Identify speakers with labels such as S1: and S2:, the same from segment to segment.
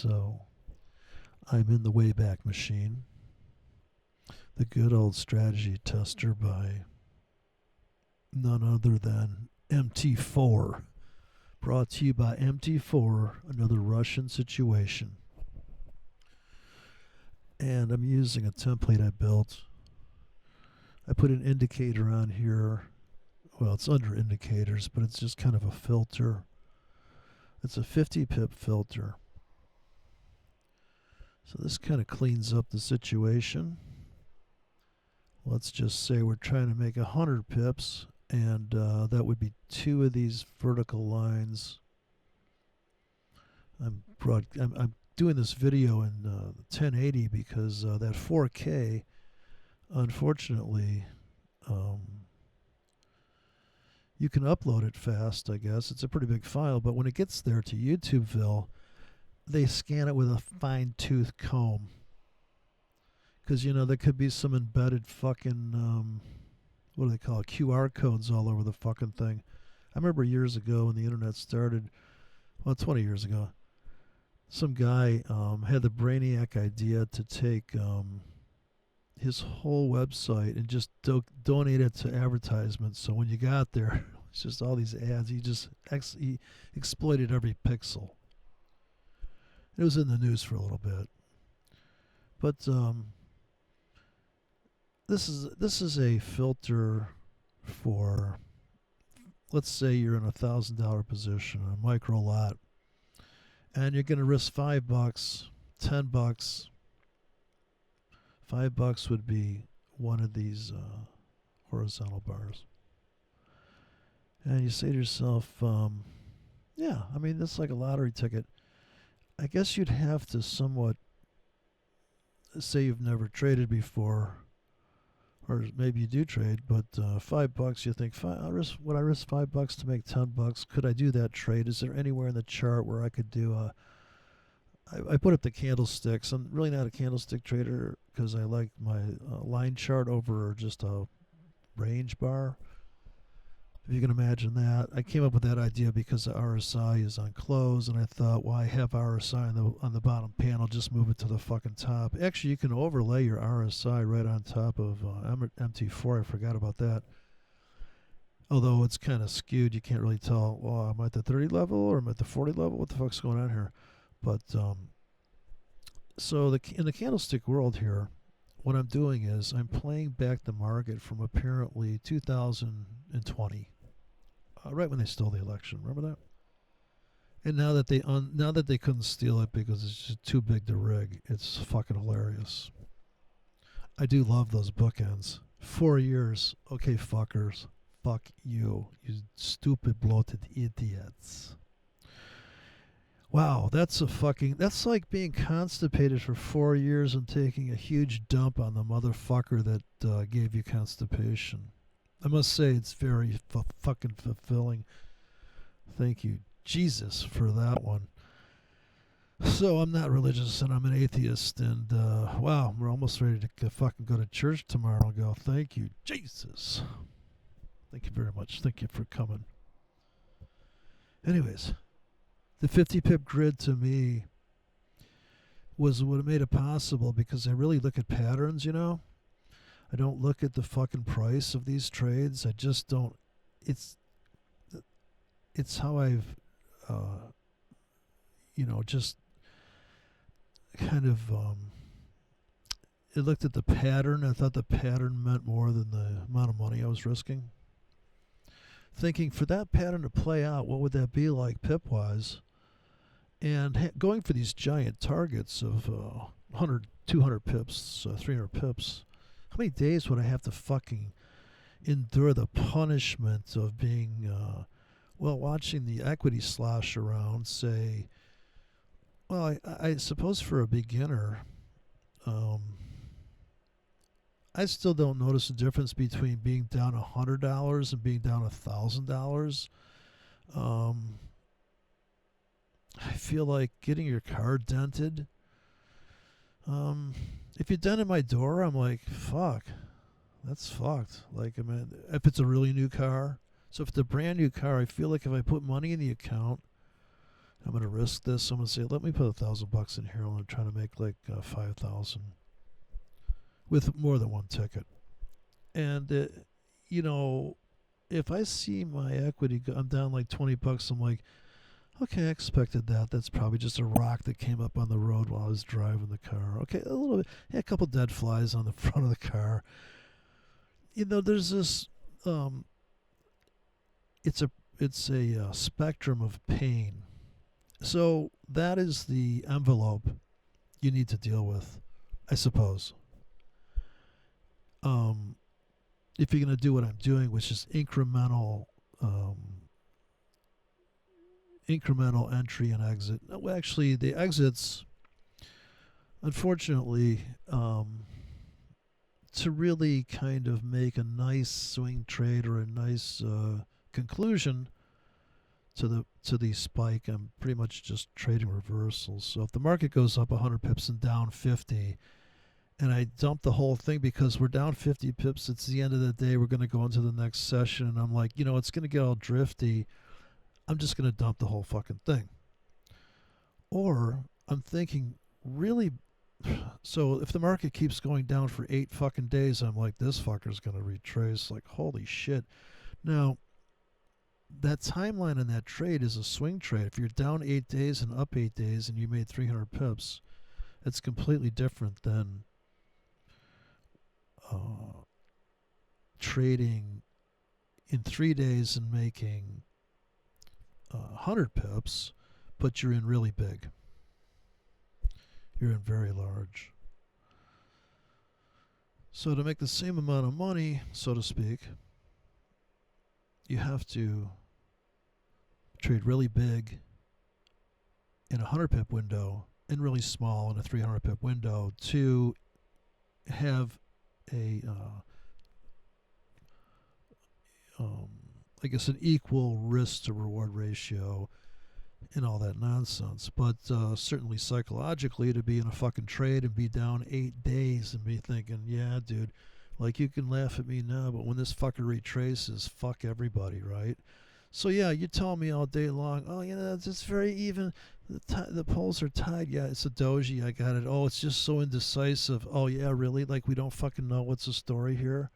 S1: So I'm in the Wayback Machine, the good old strategy tester by none other than MT4. Brought to you by MT4, another Russian situation. And I'm using a template I built. I put an indicator on here. Well, it's under indicators, but it's just kind of a filter. It's a 50 pip filter. So this kind of cleans up the situation. Let's just say we're trying to make 100 pips, and that would be two of these vertical lines. I'm doing this video in 1080 because that 4K, unfortunately, you can upload it fast, I guess. It's a pretty big file, but when it gets there to YouTubeville, they scan it with a fine-tooth comb. Because, there could be some embedded fucking, what do they call it, QR codes all over the fucking thing. I remember years ago when the internet started, 20 years ago, some guy had the brainiac idea to take his whole website and just donate it to advertisements. So when you got there, it's just all these ads. He exploited every pixel. It was in the news for a little bit. But this is a filter for, let's say you're in $1,000 position, a micro lot, and you're going to risk $5, $10. $5 would be one of these horizontal bars. And you say to yourself, yeah, I mean, that's like a lottery ticket. I guess you'd have to somewhat say you've never traded before, or maybe you do trade, but $5, you think, would I risk $5 to make $10? Could I do that trade? Is there anywhere in the chart where I could do I put up the candlesticks. I'm really not a candlestick trader because I like my line chart over just a range bar. If you can imagine that. I came up with that idea because the RSI is on close, and I thought, well, I have RSI on the bottom panel, just move it to the fucking top. Actually, you can overlay your RSI right on top of MT4. I forgot about that. Although it's kind of skewed, you can't really tell, well, I'm at the 30 level or I'm at the 40 level. What the fuck's going on here? But so in the candlestick world here, what I'm doing is I'm playing back the market from apparently 2020, right when they stole the election. Remember that? And now that they couldn't steal it because it's just too big to rig, it's fucking hilarious. I do love those bookends. 4 years, okay, fuckers, fuck you stupid bloated idiots. Wow, that's like being constipated for 4 years and taking a huge dump on the motherfucker that gave you constipation. I must say it's very fucking fulfilling. Thank you, Jesus, for that one. So I'm not religious and I'm an atheist, and wow, we're almost ready to fucking go to church tomorrow and go, thank you, Jesus. Thank you very much. Thank you for coming. Anyways. The 50 pip grid to me was what made it possible because I really look at patterns, I don't look at the fucking price of these trades. I just don't. It's how I've, just kind of, I looked at the pattern. I thought the pattern meant more than the amount of money I was risking. Thinking for that pattern to play out, what would that be like pip-wise? And going for these giant targets of 100, 200 pips, 300 pips, how many days would I have to fucking endure the punishment of being, watching the equity slosh around, say, well, I suppose for a beginner, I still don't notice the difference between being down $100 and being down $1,000. I feel like getting your car dented. If you dented my door, I'm like, fuck, that's fucked. Like, I mean, if it's a really new car. So if it's a brand new car, I feel like if I put money in the account, I'm going to risk this. I'm going to say, let me put $1,000 in here. I'm going to try to make like 5,000 with more than one ticket. And you know, if I see my equity, I'm down like $20. I'm like, okay, I expected that. That's probably just a rock that came up on the road while I was driving the car. Okay, a little bit, yeah, a couple dead flies on the front of the car. You know, there's this. It's a spectrum of pain. So that is the envelope you need to deal with, I suppose. If you're going to do what I'm doing, which is incremental entry and exit. No, actually, the exits, unfortunately, to really kind of make a nice swing trade or a nice conclusion to the spike, I'm pretty much just trading reversals. So if the market goes up 100 pips and down 50, and I dump the whole thing because we're down 50 pips, it's the end of the day, we're going to go into the next session, and I'm like, you know, it's going to get all drifty. I'm just going to dump the whole fucking thing. Or I'm thinking really, so if the market keeps going down for 8 fucking days, I'm like, this fucker's going to retrace. Like, holy shit. Now, that timeline in that trade is a swing trade. If you're down 8 days and up 8 days and you made 300 pips, it's completely different than trading in 3 days and making 100 pips, but you're in really big. You're in very large. So to make the same amount of money, so to speak, you have to trade really big in a 100 pip window and really small in a 300 pip window to have a I guess an equal risk to reward ratio and all that nonsense. But certainly psychologically, to be in a fucking trade and be down 8 days and be thinking, yeah, dude, like you can laugh at me now, but when this fucker retraces, fuck everybody, right? So yeah, you tell me all day long, oh, you know, it's very even. The poles are tied. Yeah, it's a doji. I got it. Oh, it's just so indecisive. Oh yeah, really? Like we don't fucking know what's the story here.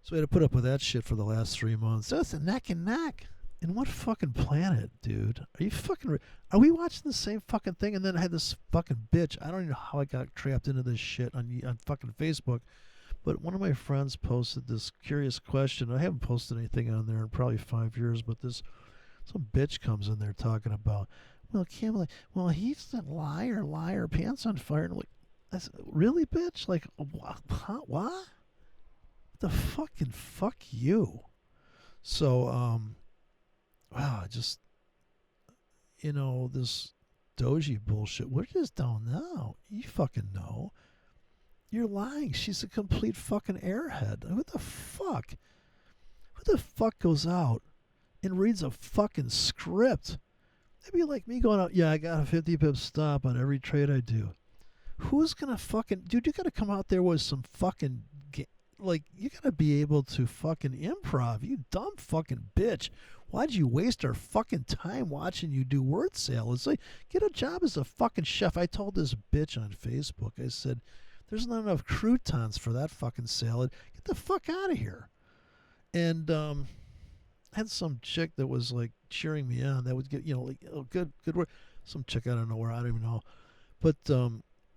S1: So we had to put up with that shit for the last 3 months. That's a neck and neck. In what fucking planet, dude? Are you fucking? Are we watching the same fucking thing? And then I had this fucking bitch. I don't even know how I got trapped into this shit on fucking Facebook. But one of my friends posted this curious question. I haven't posted anything on there in probably 5 years, but some bitch comes in there talking about, well, Kim, well, he's a liar, pants on fire. And I'm like, I said, really, bitch? Like, what? What? The fucking fuck you. So, wow, just, you know, this doji bullshit. We just don't know. You fucking know. You're lying. She's a complete fucking airhead. What the fuck? Who the fuck goes out and reads a fucking script? That'd be like me going out, yeah, I got a 50 pip stop on every trade I do. Who's gonna fucking, dude, you gotta come out there with some fucking, like, you gotta be able to fucking improv, you dumb fucking bitch. Why'd you waste our fucking time watching you do word salads? Like, get a job as a fucking chef. I told this bitch on Facebook, I said, there's not enough croutons for that fucking salad. Get the fuck out of here. And had some chick that was like cheering me on. That would get, you know, like, oh, good work. Some chick I don't know where, I don't even know. But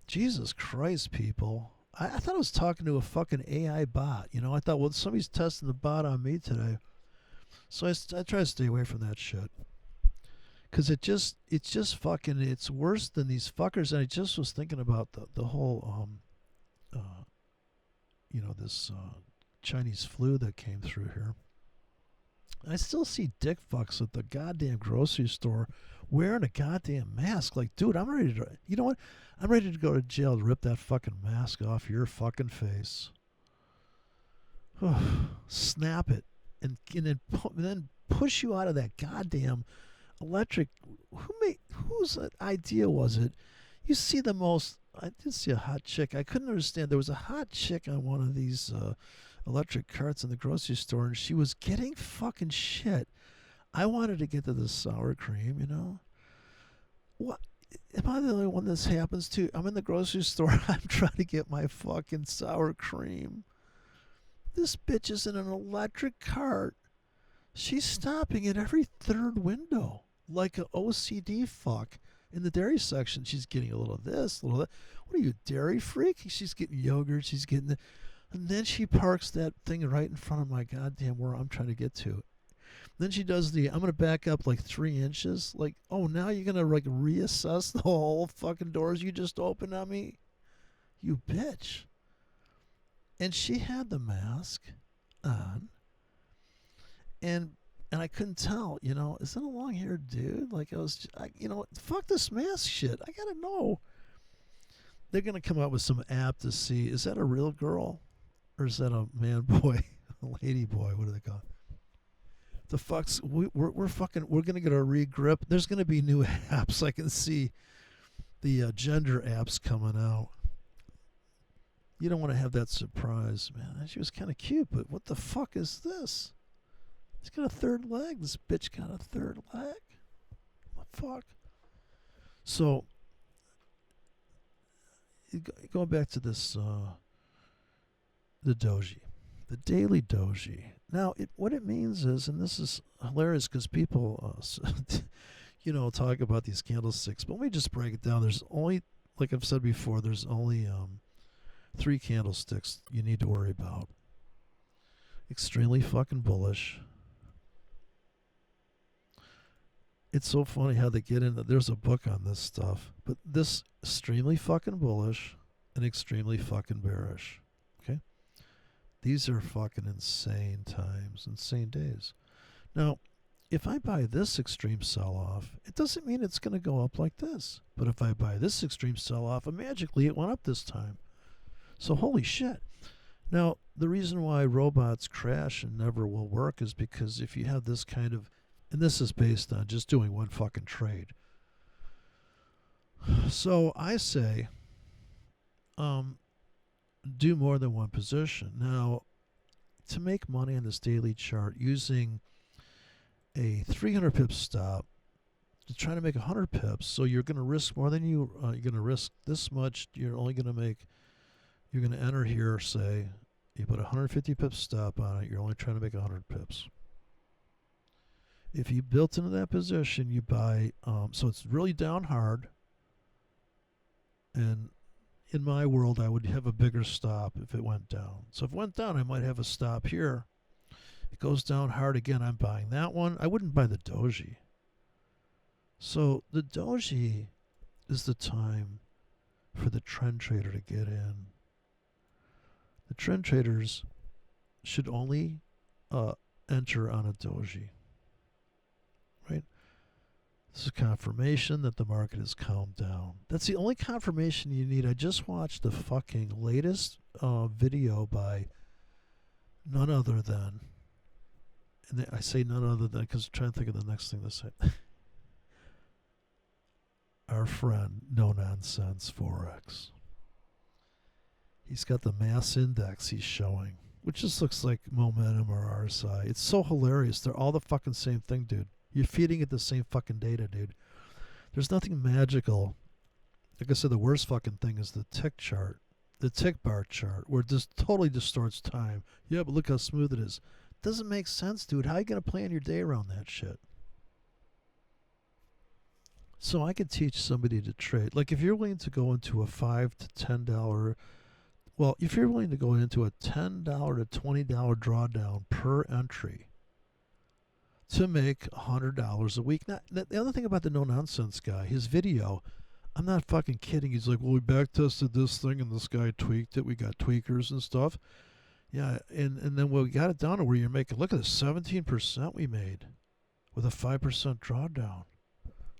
S1: Jesus Christ, people. I thought I was talking to a fucking AI bot. You know, I thought, well, somebody's testing the bot on me today. So I try to stay away from that shit. Because it's just fucking, it's worse than these fuckers. And I just was thinking about the whole, you know, this Chinese flu that came through here. I still see dick fucks at the goddamn grocery store wearing a goddamn mask. Like, dude, I'm ready to, you know what? I'm ready to go to jail to rip that fucking mask off your fucking face. Snap it. And then push you out of that goddamn electric. Whose idea was it? You see the most, I did see a hot chick. I couldn't understand. There was a hot chick on one of these electric carts in the grocery store, and she was getting fucking shit. I wanted to get to the sour cream, you know, What? Am I the only one this happens to? I'm in the grocery store. I'm trying to get my fucking sour cream. This bitch is in an electric cart. She's stopping at every third window like an OCD fuck. In the dairy section, she's getting a little of this, a little of that. What are you, dairy freak? She's getting yogurt. She's getting the. And then she parks that thing right in front of my goddamn where I'm trying to get to. Then she does the, I'm going to back up like 3 inches. Like, oh, now you're going to like reassess the whole fucking doors you just opened on me? You bitch. And she had the mask on. And I couldn't tell, is that a long haired dude? Like, fuck this mask shit. I got to know. They're going to come up with some app to see, is that a real girl? Or is that a man boy? A lady boy? What do they call it? The fucks, we're gonna get our regrip. There's gonna be new apps. I can see the gender apps coming out. You don't want to have that surprise, man. She was kind of cute, but what the fuck is this? She's got a third leg. This bitch got a third leg. What the fuck? So, going back to this, the doji, the daily doji. Now, what it means is, and this is hilarious because people, talk about these candlesticks, but let me just break it down. There's only, like I've said before, there's only 3 candlesticks you need to worry about. Extremely fucking bullish. It's so funny how they get into, there's a book on this stuff, but this extremely fucking bullish and extremely fucking bearish. Okay? These are fucking insane times, insane days. Now, if I buy this extreme sell-off, it doesn't mean it's going to go up like this. But if I buy this extreme sell-off, magically it went up this time. So holy shit. Now, the reason why robots crash and never will work is because if you have this kind of, and this is based on just doing one fucking trade. So I say, do more than one position. Now, to make money on this daily chart using a 300 pip stop to try to make 100 pips, so you're going to risk more than you're going to risk this much. You're only going to make, you're going to enter here, say, you put a 150 pip stop on it, you're only trying to make 100 pips. If you built into that position, you buy, so it's really down hard, and in my world, I would have a bigger stop if it went down. So if it went down, I might have a stop here. It goes down hard again, I'm buying that one. I wouldn't buy the doji. So the doji is the time for the trend trader to get in. The trend traders should only enter on a doji. Right? This is confirmation that the market has calmed down. That's the only confirmation you need. I just watched the fucking latest video by none other than, and I say none other than because I'm trying to think of the next thing to say. Our friend, No Nonsense Forex. He's got the mass index he's showing, which just looks like momentum or RSI. It's so hilarious. They're all the fucking same thing, dude. You're feeding it the same fucking data, dude. There's nothing magical. Like I said, the worst fucking thing is the tick chart, the tick bar chart, where it just totally distorts time. Yeah, but look how smooth it is. Doesn't make sense, dude. How are you going to plan your day around that shit? So I could teach somebody to trade. Like if you're willing to go into a $5 to $10, well, if you're willing to go into a $10 to $20 drawdown per entry, to make $100 a week. Now, the other thing about the no-nonsense guy, his video, I'm not fucking kidding. He's like, well, we back-tested this thing and this guy tweaked it. We got tweakers and stuff. Yeah, and then we got it down to where you're making, look at this, 17% we made with a 5% drawdown.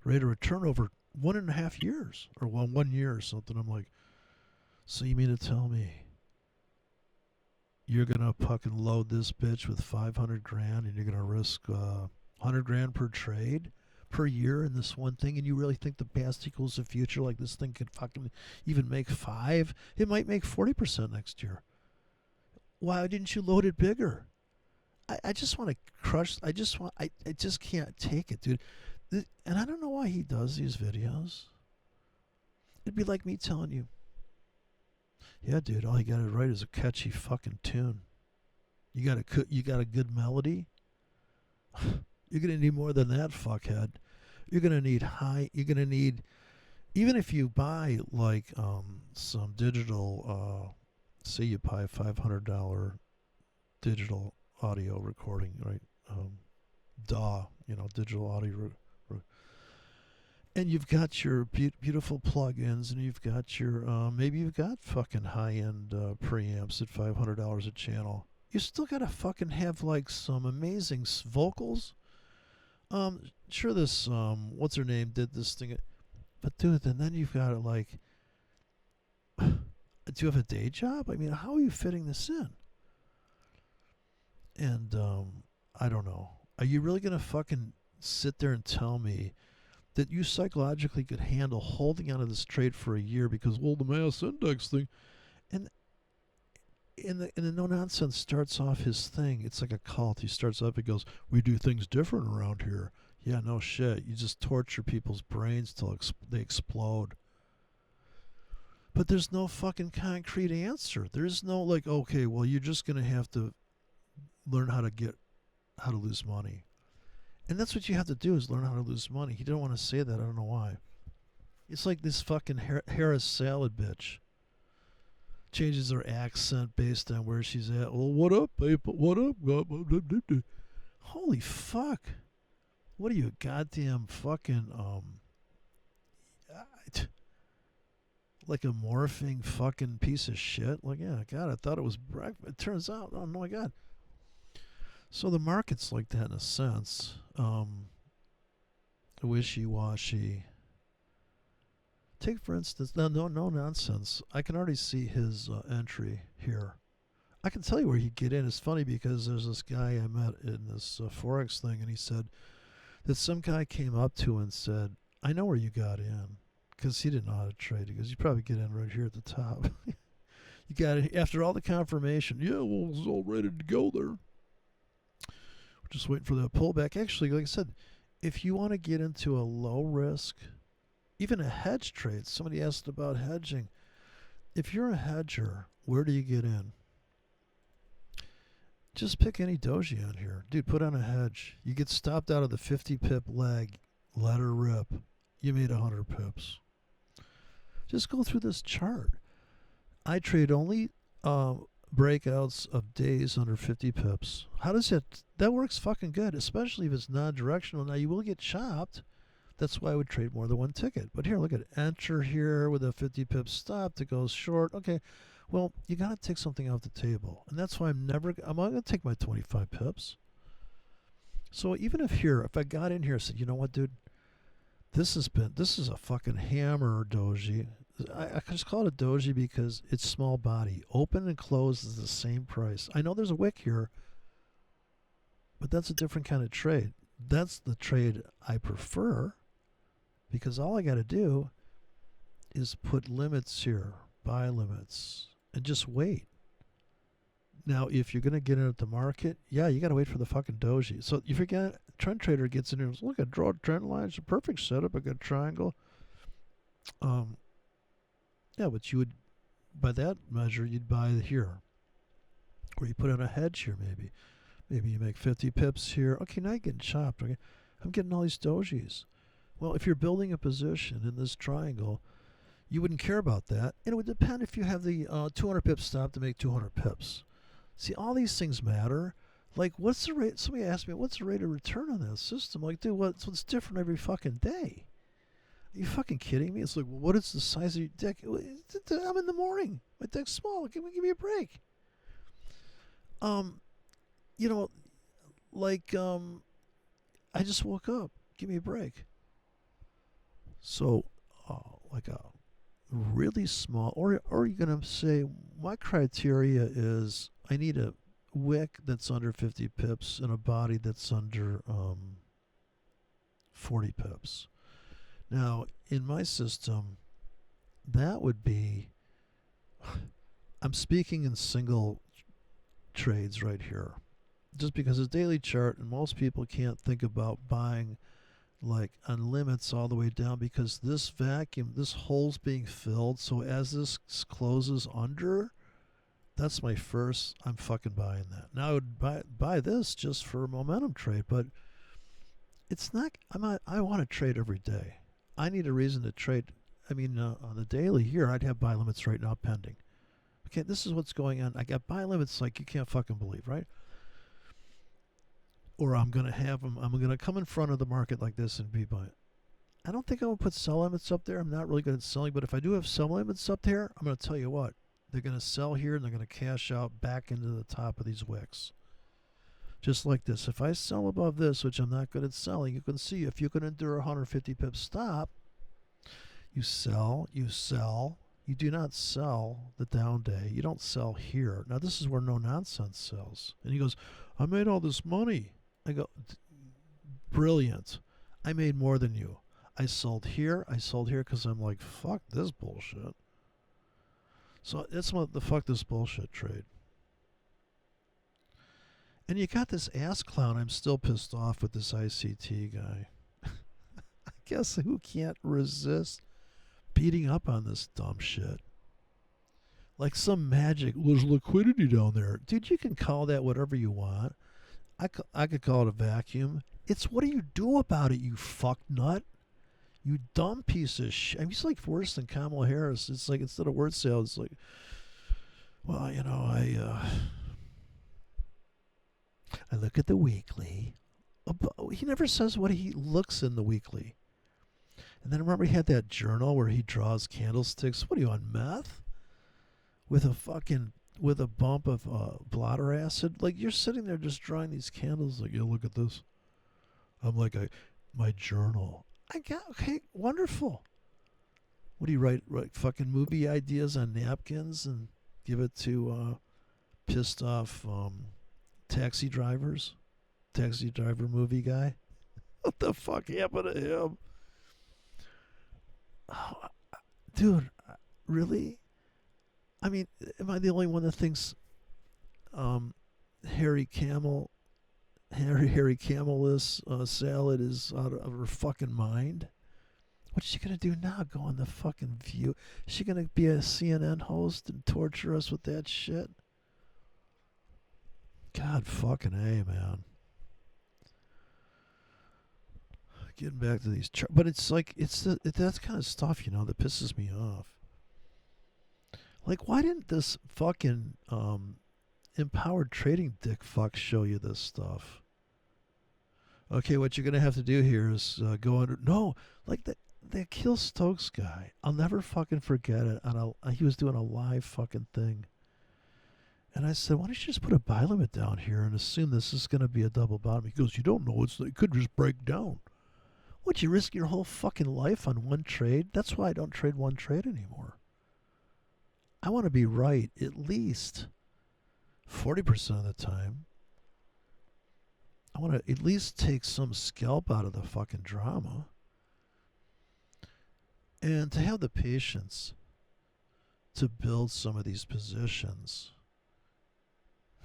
S1: Rate of return over 1.5 years, or 1 year or something. I'm like, so you mean to tell me you're going to fucking load this bitch with 500 grand and you're going to risk 100 grand per trade per year in this one thing, and you really think the past equals the future? Like this thing could fucking even make 5? It might make 40% next year. Why didn't you load it bigger? I just want to crush. I just can't take it, dude. And I don't know why he does these videos. It'd be like me telling you, yeah, dude, all you gotta write is a catchy fucking tune. You got a good melody. You're gonna need more than that, fuckhead. You're gonna need even if you buy like some digital, say you buy $500 digital audio recording, right? DAW, digital audio. And you've got your beautiful plugins, and you've got your maybe you've got fucking high-end preamps at $500 a channel. You still gotta fucking have like some amazing vocals. Sure, this what's her name did this thing, but dude, and then you've got to like, do you have a day job? I mean, how are you fitting this in? And I don't know. Are you really gonna fucking sit there and tell me that you psychologically could handle holding onto this trade for a year because, well, the mass index thing, and the no nonsense starts off his thing. It's like a cult. He starts up. He goes, "We do things different around here." Yeah, no shit. You just torture people's brains till they explode. But there's no fucking concrete answer. There's no like, okay, well, you're just gonna have to learn how to lose money. And that's what you have to do, is learn how to lose money. He didn't want to say that. I don't know why. It's like this fucking Harris salad bitch. Changes her accent based on where she's at. Well, what up, people? What up? Holy fuck. What are you, a goddamn fucking, like a morphing fucking piece of shit? Like, yeah, God, I thought it was breakfast. It turns out, oh my God. So the market's like that in a sense. Wishy-washy. Take, for instance, no nonsense. I can already see his entry here. I can tell you where he'd get in. It's funny because there's this guy I met in this forex thing, and he said that some guy came up to him and said, "I know where you got in," because he didn't know how to trade. He goes, "You probably get in right here at the top." You got it after all the confirmation. Yeah, well, it's all ready to go there. We're just waiting for that pullback. Actually, like I said, if you want to get into a low risk, even a hedge trade, somebody asked about hedging. If you're a hedger, where do you get in? Just pick any doji on here. Dude, put on a hedge. You get stopped out of the 50 pip leg, let her rip. You made 100 pips. Just go through this chart. I trade only breakouts of days under 50 pips. How does that works fucking good, especially if it's non-directional. Now, you will get chopped. That's why I would trade more than one ticket. But here, look at it. Enter here with a 50 pip stop that goes short. Okay, well, you got to take something off the table. And that's why I'm not going to take my 25 pips. So even if I got in here and said, you know what, dude, this is a fucking hammer doji. I just call it a doji because it's small body. Open and close is the same price. I know there's a wick here, but that's a different kind of trade. That's the trade I prefer, because all I got to do is put limits here, buy limits, and just wait. Now, if you're going to get in at the market, yeah, you got to wait for the fucking doji. So if you get trend trader gets in here and says, look, I draw trend lines, a perfect setup, a good triangle. Yeah, but you would, by that measure, you'd buy here, or you put in a hedge here, maybe. Maybe you make 50 pips here. Okay, now you're getting chopped. Okay, I'm getting all these dojis. Well, if you're building a position in this triangle, you wouldn't care about that. And it would depend if you have the 200 pip stop to make 200 pips. See, all these things matter. Like, what's the rate? Somebody asked me, what's the rate of return on that system? Like, dude, what's different every fucking day? Are you fucking kidding me? It's like, well, what is the size of your deck? I'm in the morning. My deck's small. Give me a break. You know, like, I just woke up. Give me a break. So, like a really small, or you're going to say, my criteria is I need a wick that's under 50 pips and a body that's under 40 pips. Now, in my system, that would be, I'm speaking in single trades right here, just because it's daily chart and most people can't think about buying like on limits all the way down because this vacuum, this hole's being filled. So as this closes under, that's my first. I'm fucking buying that. Now I would buy this just for a momentum trade, but it's not. I'm not. I want to trade every day. I need a reason to trade. I mean, on the daily here, I'd have buy limits right now pending. Okay, this is what's going on. I got buy limits like you can't fucking believe, right? Or I'm gonna have them. I'm gonna come in front of the market like this and be buying. I don't think I'm gonna put sell limits up there. I'm not really good at selling, but if I do have sell limits up there, I'm gonna tell you what. They're gonna sell here and they're gonna cash out back into the top of these wicks. Just like this. If I sell above this, which I'm not good at selling, you can see if you can endure a 150 pip stop, you sell, you sell. You do not sell the down day. You don't sell here. Now, this is where no nonsense sells. And he goes, I made all this money. I go, brilliant. I made more than you. I sold here because I'm like, fuck this bullshit. So that's what the fuck this bullshit trade. And you got this ass clown. I'm still pissed off with this ICT guy. I guess who can't resist beating up on this dumb shit? Like some magic. There's liquidity down there. Dude, you can call that whatever you want. I could call it a vacuum. It's what do you do about it, you fuck nut? You dumb piece of shit. I mean, he's like worse than Kamala Harris. It's like instead of word sales, it's like, well, you know, I look at the weekly. He never says what he looks in the weekly. And then remember he had that journal where he draws candlesticks. What are you on, meth? With a bump of blotter acid? Like you're sitting there just drawing these candles like, yeah, look at this. I'm like, my journal. Okay, wonderful. What do you write fucking movie ideas on napkins and give it to pissed off taxi driver movie guy? What the fuck happened to him? Oh, dude, really? I mean, am I the only one that thinks Harry Camel salad is out of her fucking mind? What's she gonna do now? Go on the fucking View? Is she gonna be a CNN host and torture us with that shit? God fucking A, man. Getting back to these but it's like that kind of stuff, you know, that pisses me off. Like, why didn't this fucking empowered trading dick fuck show you this stuff? Okay, what you're gonna have to do here is go under. No, like that Kill Stokes guy. I'll never fucking forget it. He was doing a live fucking thing, and I said, why don't you just put a buy limit down here and assume this is gonna be a double bottom? He goes, you don't know, it could just break down. Would you risk your whole fucking life on one trade? That's why I don't trade one trade anymore. I want to be right at least 40% of the time. I want to at least take some scalp out of the fucking drama. And to have the patience to build some of these positions.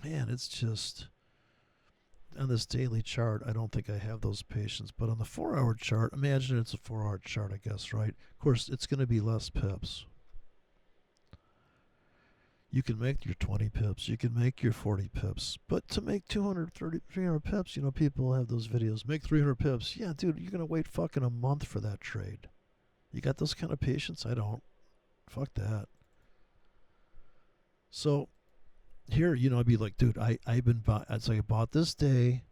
S1: Man, it's just... On this daily chart, I don't think I have those patience. But on the 4-hour chart, imagine it's a 4-hour chart, I guess, right? Of course, it's going to be less pips. You can make your 20 pips. You can make your 40 pips. But to make 230, 300 pips, you know, people have those videos. Make 300 pips. Yeah, dude, you're going to wait fucking a month for that trade. You got those kind of patience? I don't. Fuck that. So... Here, you know, I'd be like, dude, I've been bought. It's like I bought this day.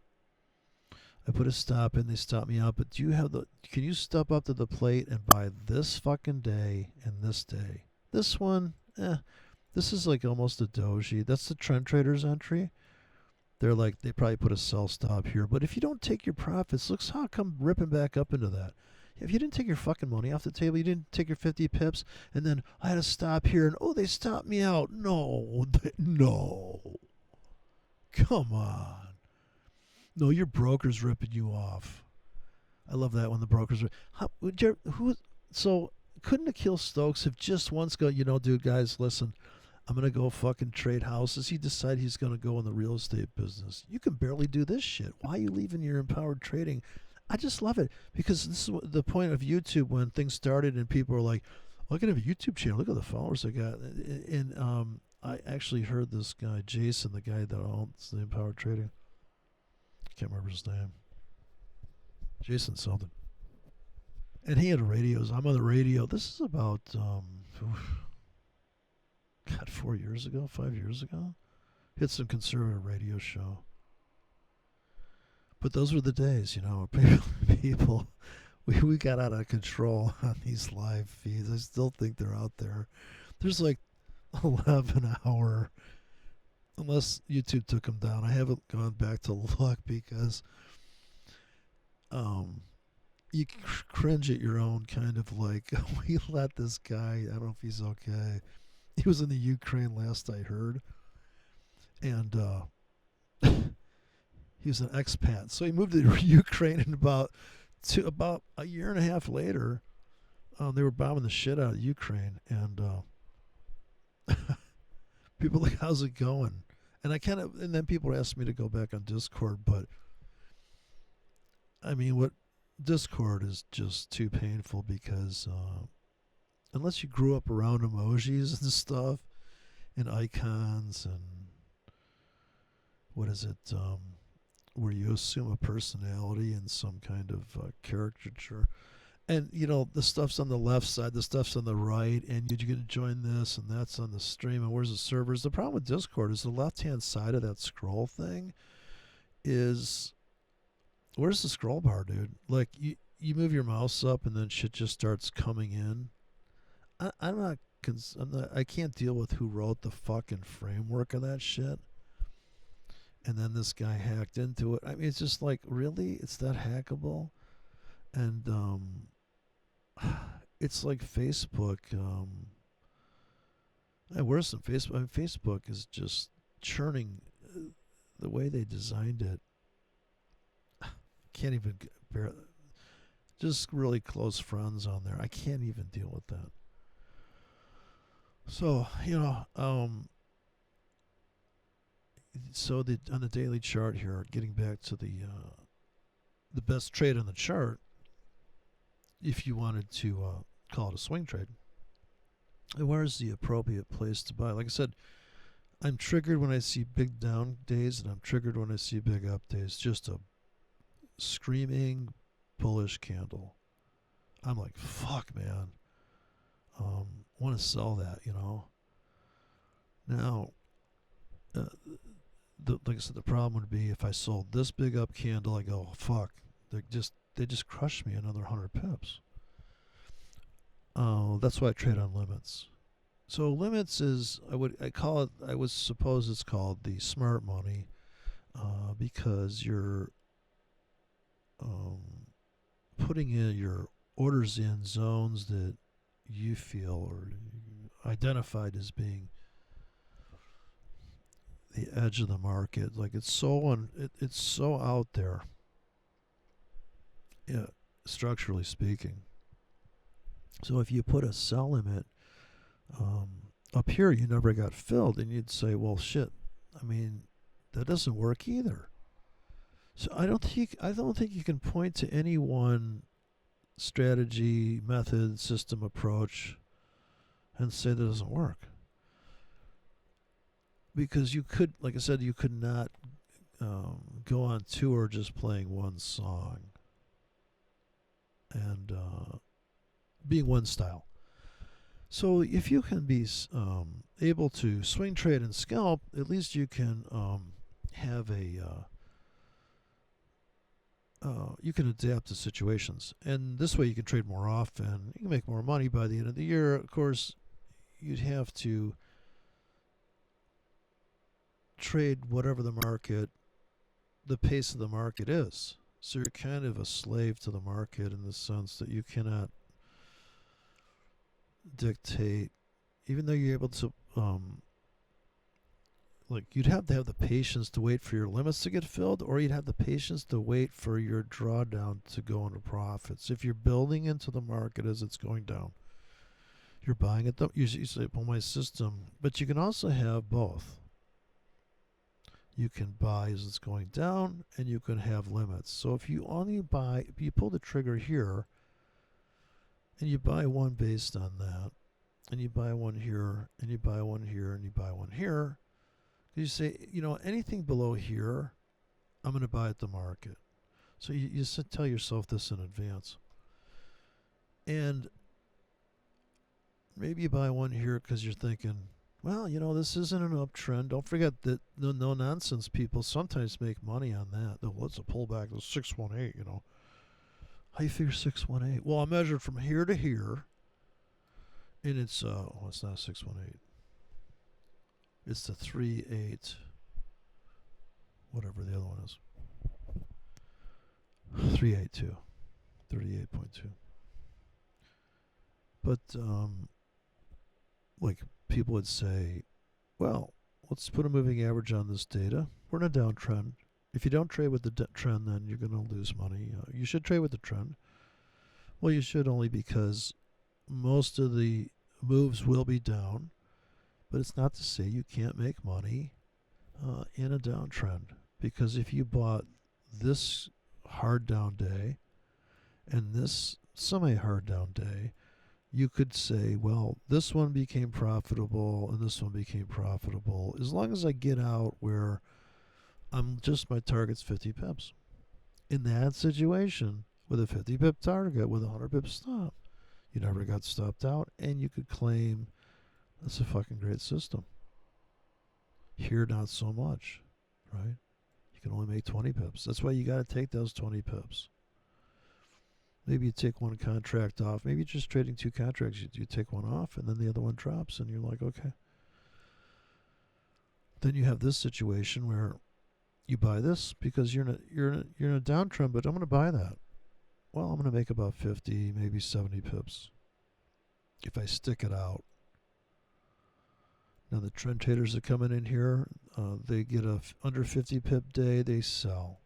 S1: I put a stop in. They stopped me out. But can you step up to the plate and buy this fucking day and this day? This one, this is like almost a doji. That's the trend traders entry. They're like, they probably put a sell stop here. But if you don't take your profits, looks how it come ripping back up into that. If you didn't take your fucking money off the table, you didn't take your 50 pips, and then I had to stop here, and oh, they stopped me out. No. Come on. No, your broker's ripping you off. I love that when the brokers are... So, couldn't Akil Stokes have just once go, you know, dude, guys, listen, I'm going to go fucking trade houses. He decided he's going to go in the real estate business. You can barely do this shit. Why are you leaving your empowered trading I just love it because this is the point of YouTube when things started and people were like, oh, I can have a YouTube channel. Look at the followers I got. And I actually heard this guy, Jason, the guy that owns the Empower Trading. I can't remember his name. Jason something. And he had radios. I'm on the radio. This is about, God, 4 years ago, 5 years ago. Hit some conservative radio show. But those were the days, you know. People, we got out of control on these live feeds. I still think they're out there. There's like 11-hour, unless YouTube took them down. I haven't gone back to look because you cringe at your own kind of like, we let this guy, I don't know if he's okay. He was in the Ukraine last I heard. And he was an expat. So he moved to Ukraine, and about a year and a half later, they were bombing the shit out of Ukraine. And people were like, how's it going? And and then people asked me to go back on Discord, but I mean, what Discord is just too painful because unless you grew up around emojis and stuff and icons and what is it, where you assume a personality and some kind of caricature. And, you know, the stuff's on the left side, the stuff's on the right, and you're going to join this, and that's on the stream, and where's the servers? The problem with Discord is the left-hand side of that scroll thing is, where's the scroll bar, dude? Like, you move your mouse up, and then shit just starts coming in. I can't deal with who wrote the fucking framework of that shit. And then this guy hacked into it. I mean, it's just like, really? It's that hackable? And it's like Facebook. Worse than Facebook. I mean, Facebook is just churning the way they designed it. Can't even bear. Just really close friends on there. I can't even deal with that. So, you know, so on the daily chart here, getting back to the best trade on the chart, if you wanted to call it a swing trade, and where's the appropriate place to buy? Like I said, I'm triggered when I see big down days, and I'm triggered when I see big up days. Just a screaming bullish candle. I'm like, fuck, man. Want to sell that, you know. Now, like I said, the problem would be if I sold this big up candle, I go, fuck, they just crushed me another 100 pips. That's why I trade on limits. So limits is, I would suppose it's called the smart money, because you're putting in your orders in zones that you feel or identified as being the edge of the market. Like it's so out there, yeah, structurally speaking. So if you put a sell limit up here, you never got filled, and you'd say, well, shit, I mean, that doesn't work either. So I don't think you can point to any one strategy, method, system, approach and say that doesn't work. Because you could, like I said, you could not go on tour just playing one song and being one style. So if you can be able to swing trade and scalp, at least you can have you can adapt to situations, and this way you can trade more often. You can make more money by the end of the year. Of course, you'd have to trade whatever the pace of the market is. So you're kind of a slave to the market in the sense that you cannot dictate, even though you're able to like you'd have to have the patience to wait for your limits to get filled, or you'd have the patience to wait for your drawdown to go into profits. If you're building into the market as it's going down, you're buying it. You say, well, my system, but you can also have both. You can buy as it's going down, and you can have limits. So if you only buy, if you pull the trigger here, and you buy one based on that, and you buy one here, and you buy one here, and you buy one here, you say, anything below here, I'm going to buy at the market. So you tell yourself this in advance. And maybe you buy one here because you're thinking, well, this isn't an uptrend. Don't forget that the no nonsense people sometimes make money on that. Oh, what's a pullback? The 618, How you figure 618? Well, I measured from here to here, and it's it's not 618. It's the 38, whatever the other one is. 382, 38.2. But like people would say, well, let's put a moving average on this data. We're in a downtrend. If you don't trade with the trend, then you're going to lose money. You should trade with the trend. Well, you should only because most of the moves will be down, but it's not to say you can't make money in a downtrend. Because if you bought this hard down day and this semi-hard down day, you could say, well, this one became profitable and this one became profitable as long as I get out where my target's 50 pips. In that situation, with a 50 pip target, with a 100 pip stop, you never got stopped out, and you could claim that's a fucking great system. Here, not so much, right? You can only make 20 pips. That's why you got to take those 20 pips. Maybe you take one contract off. Maybe you're just trading two contracts. You take one off, and then the other one drops, and you're like, okay. Then you have this situation where you buy this because you're in a downtrend, but I'm going to buy that. Well, I'm going to make about 50, maybe 70 pips if I stick it out. Now the trend traders are coming in here. They get a under 50 pip day. They sell.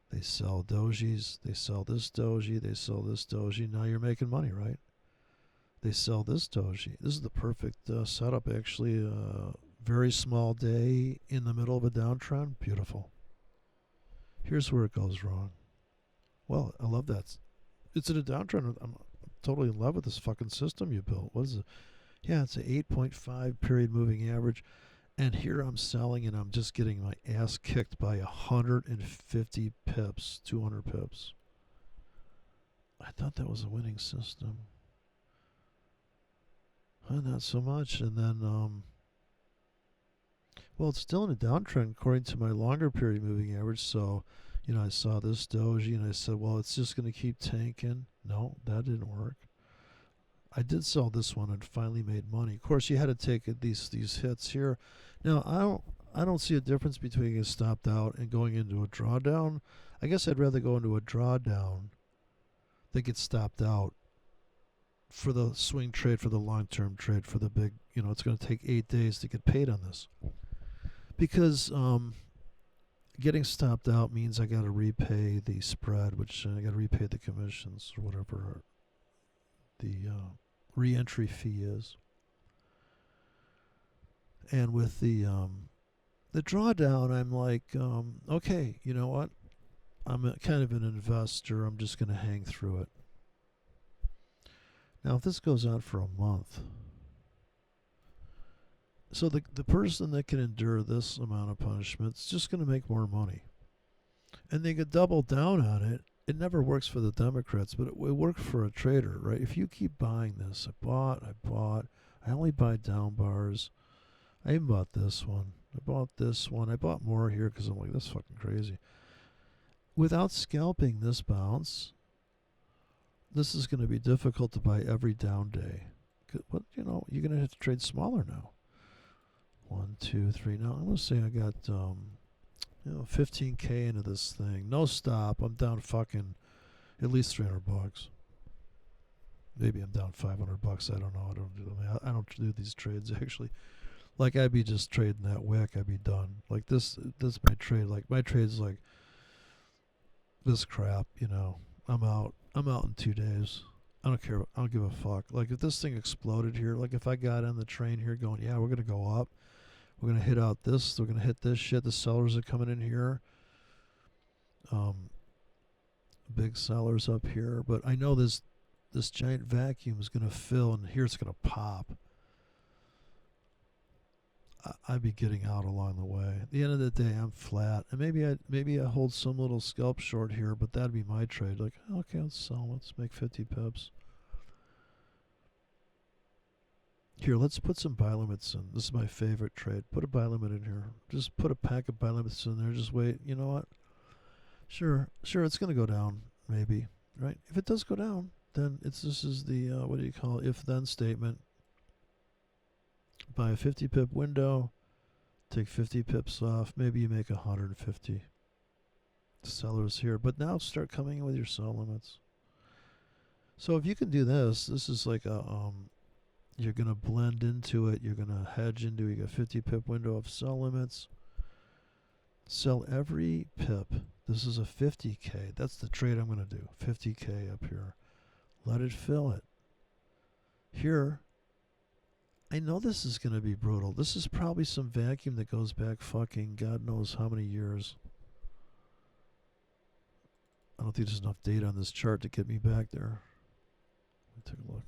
S1: They sell dojis. They sell this doji. They sell this doji. Now you're making money, right? They sell this doji. This is the perfect setup, actually. Very small day in the middle of a downtrend. Beautiful. Here's where it goes wrong. Well, I love that. It's in a downtrend. I'm totally in love with this fucking system you built. What is it? Yeah, it's an 8.5 period moving average. And here I'm selling and I'm just getting my ass kicked by 150 pips, 200 pips. I thought that was a winning system. Not so much. And then, well, it's still in a downtrend according to my longer period moving average. So, I saw this doji and I said, well, it's just going to keep tanking. No, that didn't work. I did sell this one and finally made money. Of course, you had to take these hits here. Now, I don't see a difference between getting stopped out and going into a drawdown. I guess I'd rather go into a drawdown than get stopped out for the swing trade, for the long-term trade, for the big, it's going to take 8 days to get paid on this. Because getting stopped out means I got to repay the spread, which I got to repay the commissions or whatever the re-entry fee is. And with the drawdown, I'm like, okay, you know what? I'm kind of an investor. I'm just going to hang through it. Now, if this goes on for a month, so the person that can endure this amount of punishment is just going to make more money. And they could double down on it. It never works for the Democrats, but it worked for a trader, right? If you keep buying this, I bought, I only buy down bars. I even bought this one. I bought this one. I bought more here because I'm like, that's fucking crazy. Without scalping this bounce, this is going to be difficult to buy every down day. But, you're going to have to trade smaller now. 1, 2, 3. Now, I'm going to say I got, 15K into this thing. No stop. I'm down fucking at least $300. Maybe I'm down $500. I don't know. I don't do these trades, actually. Like, I'd be just trading that wick. I'd be done. Like, this my trade. Like, my trade's like this crap, I'm out in 2 days. I don't care. I don't give a fuck. Like, if this thing exploded here, like if I got on the train here going, yeah, we're going to go up, We're going to hit out this. We're going to hit this shit. The sellers are coming in here. Big sellers up here. But I know this giant vacuum is going to fill, and here it's going to pop. I'd be getting out along the way. At the end of the day, I'm flat, and maybe I hold some little scalp short here, but that'd be my trade. Like, okay, let's sell. Let's make 50 pips. Here, let's put some buy limits in. This is my favorite trade. Put a buy limit in here. Just put a pack of buy limits in there. Just wait. You know what? Sure, it's going to go down, maybe, right? If it does go down, then this is the, what do you call it, if-then statement. Buy a 50 pip window, take 50 pips off, maybe you make 150 sellers here. But now start coming in with your sell limits. So if you can do this is like a, you're going to blend into it, you're going to hedge into it. You got 50 pip window of sell limits. Sell every pip. This is a 50K. That's the trade I'm going to do. 50K up here. Let it fill it. Here, I know this is going to be brutal. This is probably some vacuum that goes back fucking God knows how many years. I don't think there's enough data on this chart to get me back there. Let me take a look.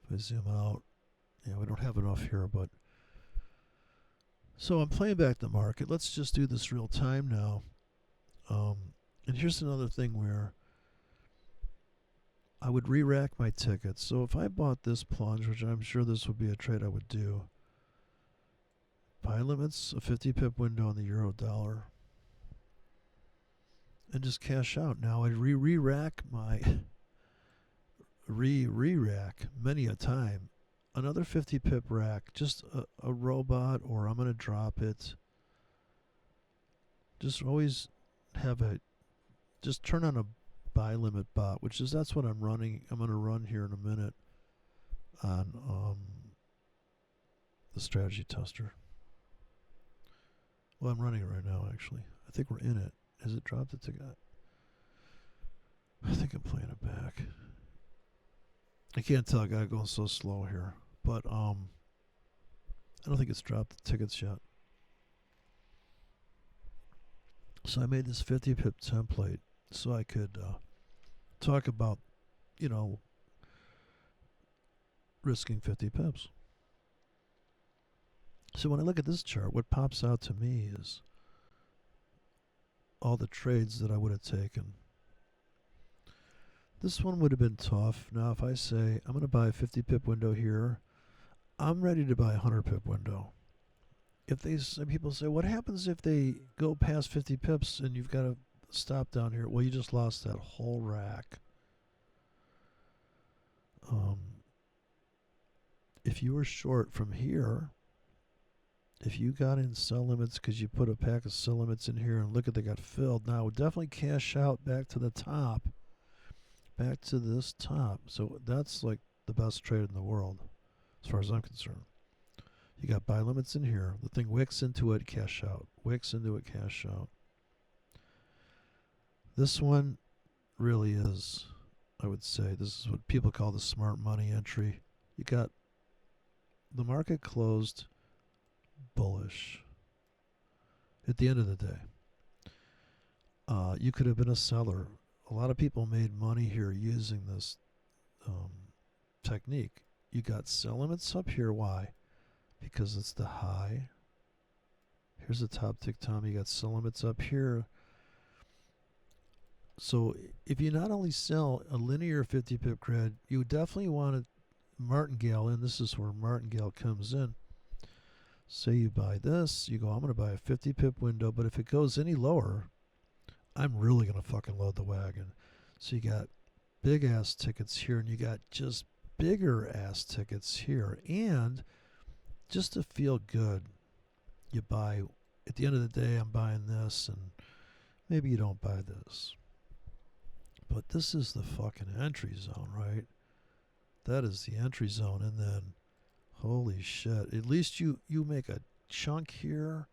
S1: If I zoom out, yeah, we don't have enough here, but so I'm playing back the market. Let's just do this real time now. And here's another thing where I would re-rack my tickets. So if I bought this plunge, which I'm sure this would be a trade I would do, buy limits, a 50 pip window on the euro dollar, and just cash out. Now I'd re-rack my re-rack many a time. Another 50 pip rack, just a robot, or I'm going to drop it. Just always have just turn on a buy limit bot, that's what I'm running. I'm going to run here in a minute on the strategy tester. Well, I'm running it right now, actually. I think we're in it. Has it dropped the ticket? I think I'm playing it back. I can't tell. I got it going so slow here. But I don't think it's dropped the tickets yet. So I made this 50 pip template so I could talk about, risking 50 pips. So when I look at this chart, what pops out to me is all the trades that I would have taken. This one would have been tough. Now if I say I'm going to buy a 50 pip window here, I'm ready to buy a 100 pip window. If people say, what happens if they go past 50 pips and you've got to stop down here? Well, you just lost that whole rack. If you were short from here, if you got in sell limits because you put a pack of sell limits in here and look at they got filled, now definitely cash out back to the top, back to this top. So that's like the best trade in the world as far as I'm concerned. You got buy limits in here. The thing wicks into it, cash out. Wicks into it, cash out. This one really is, I would say, this is what people call the smart money entry. You got the market closed bullish at the end of the day. You could have been a seller. A lot of people made money here using this technique. You got sell limits up here. Why? Because it's the high. Here's the top tick Tom. You got sell limits up here. So if you not only sell a linear 50 pip grid, you definitely want to martingale in. This is where martingale comes in. Say you buy this, you go, I'm going to buy a 50 pip window, but if it goes any lower, I'm really going to fucking load the wagon. So you got big ass tickets here, and you got just bigger ass tickets here. And just to feel good, you buy, at the end of the day, I'm buying this, and maybe you don't buy this. But this is the fucking entry zone, right? That is the entry zone, and then, holy shit, at least you make a chunk here.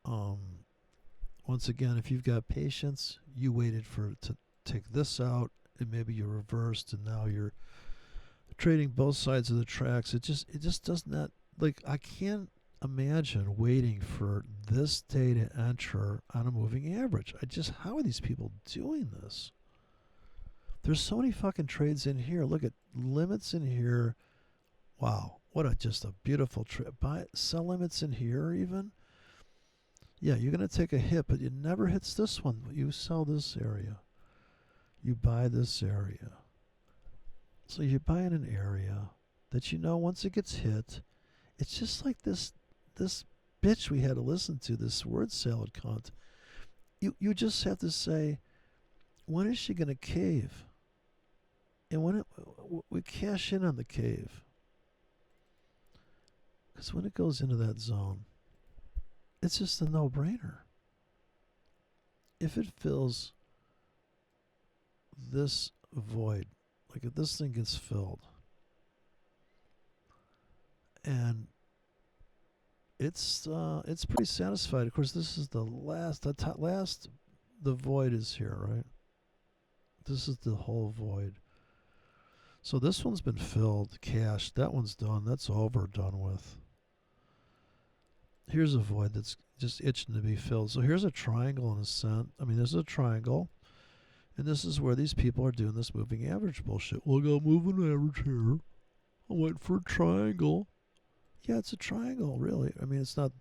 S1: Once again, if you've got patience, you waited to take this out, and maybe you reversed, and now you're trading both sides of the tracks. It just does not like I can't imagine waiting for this day to enter on a moving average. How are these people doing this? There's so many fucking trades in here. Look at limits in here. Wow, what a just a beautiful trade. Buy sell limits in here even. Yeah, you're gonna take a hit, but it never hits this one. You sell this area. You buy this area. So you buy in an area that you know once it gets hit, it's just like this bitch we had to listen to, this word salad cunt. You just have to say, when is she gonna cave? And when we cash in on the cave, because when it goes into that zone, it's just a no-brainer. If it fills this void, like if this thing gets filled, and it's pretty satisfied. Of course, this is the last. The void is here, right? This is the whole void. So this one's been filled, cashed. That one's done. That's over, done with. Here's a void that's just itching to be filled. So here's a triangle in a sense. I mean, this is a triangle. And this is where these people are doing this moving average bullshit. We'll go moving average here. I went for a triangle. Yeah, it's a triangle, really. I mean, it's not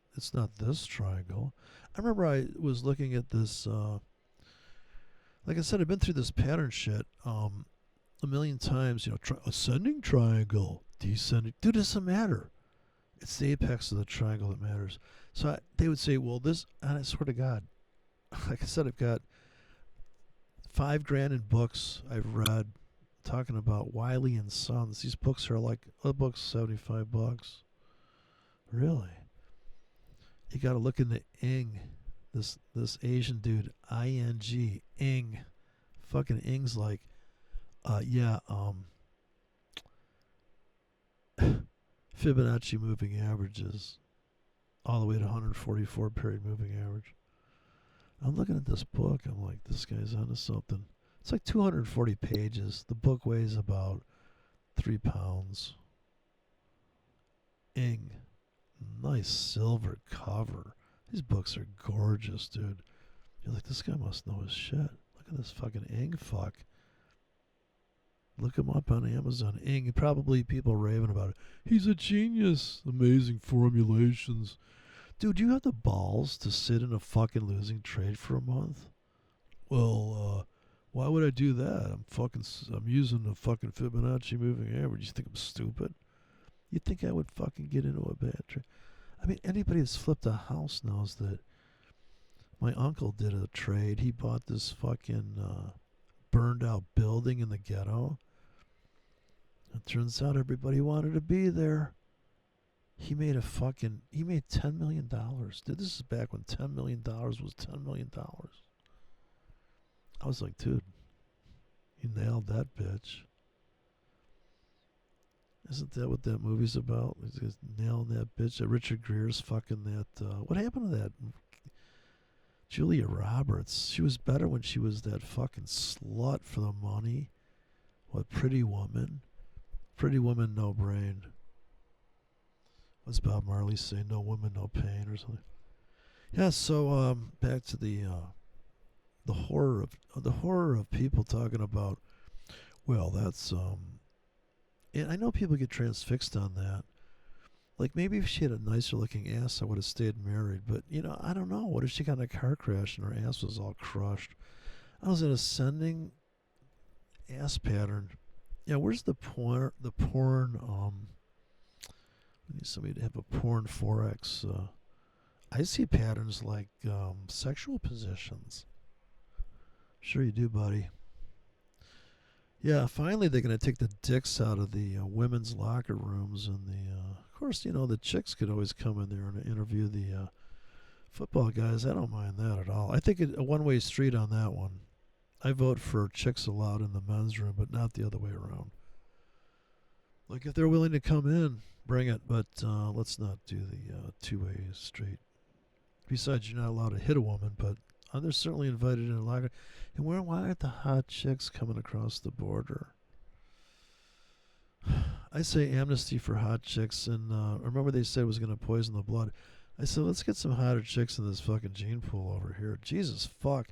S1: this triangle. I remember I was looking at this. Like I said, I've been through this pattern shit a million times. You know, ascending triangle, descending. Dude, it doesn't matter. It's the apex of the triangle that matters. So they would say, well, this, and I swear to God, like I said, I've got $5,000 in books I've read talking about Wiley and Sons. These books are like, a book's $75. Really? You got to look into Ing, this Asian dude, ING, Ing. Fucking Ing's like, Fibonacci moving averages all the way to 144 period moving average. I'm looking at this book. I'm like, this guy's onto something. It's like 240 pages. The book weighs about 3 pounds. Ing. Nice silver cover. These books are gorgeous, dude. You're like, this guy must know his shit. Look at this fucking Ing fuck. Look him up on Amazon. Ing. Probably people raving about it. He's a genius. Amazing formulations. Dude, you have the balls to sit in a fucking losing trade for a month? Well, why would I do that? I'm using the fucking Fibonacci moving average. You think I'm stupid? You think I would fucking get into a bad trade? I mean, anybody that's flipped a house knows that my uncle did a trade. He bought this fucking burned out building in the ghetto. It turns out everybody wanted to be there. He made $10 million. Dude, this is back when $10 million was $10 million. I was like, dude, you nailed that bitch. Isn't that what that movie's about? He's nailing that bitch. Richard Grere's fucking that. What happened to that? Julia Roberts. She was better when she was that fucking slut for the money. What, Pretty Woman? Pretty Woman, No Brain. What's Bob Marley say? No woman, no pain, or something. Yeah. So back to the horror of people talking about. Well, that's and I know people get transfixed on that. Like, maybe if she had a nicer looking ass, I would have stayed married. But, I don't know. What if she got in a car crash and her ass was all crushed? I was in ascending ass pattern. Yeah, where's the porn? We need somebody to have a porn forex. I see patterns like sexual positions. Sure you do, buddy. Yeah, finally they're going to take the dicks out of the women's locker rooms. And of course, the chicks could always come in there and interview the football guys. I don't mind that at all. I think a one-way street on that one. I vote for chicks allowed in the men's room, but not the other way around. Like, if they're willing to come in, bring it. But let's not do the two-way street. Besides, you're not allowed to hit a woman, but they're certainly invited in a locker. And why aren't the hot chicks coming across the border? I say amnesty for hot chicks, and remember they said it was going to poison the blood. I said let's get some hotter chicks in this fucking gene pool over here. Jesus fuck.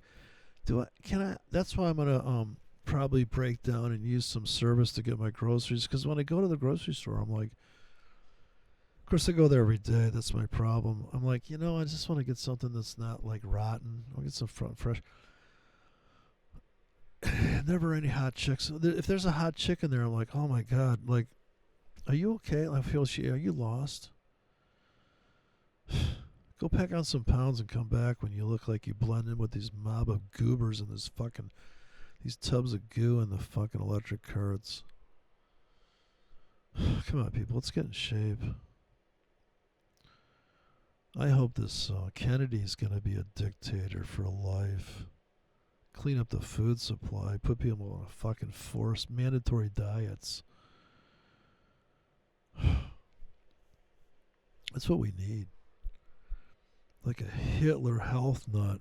S1: That's why I'm gonna probably break down and use some service to get my groceries. Because when I go to the grocery store, I'm like, of course I go there every day. That's my problem. I'm like, I just want to get something that's not like rotten. I'll get some fresh. Never any hot chicks. If there's a hot chick in there, I'm like, oh my god, like, are you okay? I feel are you lost? Go pack on some pounds and come back when you look like you blend in with these mob of goobers and these tubs of goo and the fucking electric carts. Come on, people, let's get in shape. I hope this Kennedy's gonna be a dictator for life. Clean up the food supply, put people on fucking forced mandatory diets. That's what we need. Like a Hitler health nut.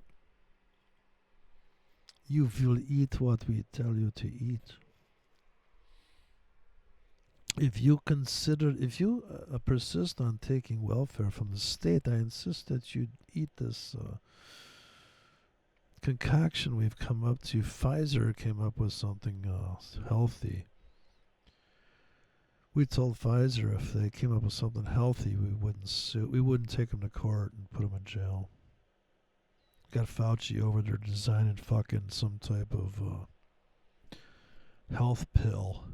S1: You will eat what we tell you to eat. If you persist on taking welfare from the state, I insist that you eat this concoction we've come up to. Pfizer came up with something healthy. We told Pfizer if they came up with something healthy, we wouldn't sue. We wouldn't take them to court and put them in jail. Got Fauci over there designing fucking some type of health pill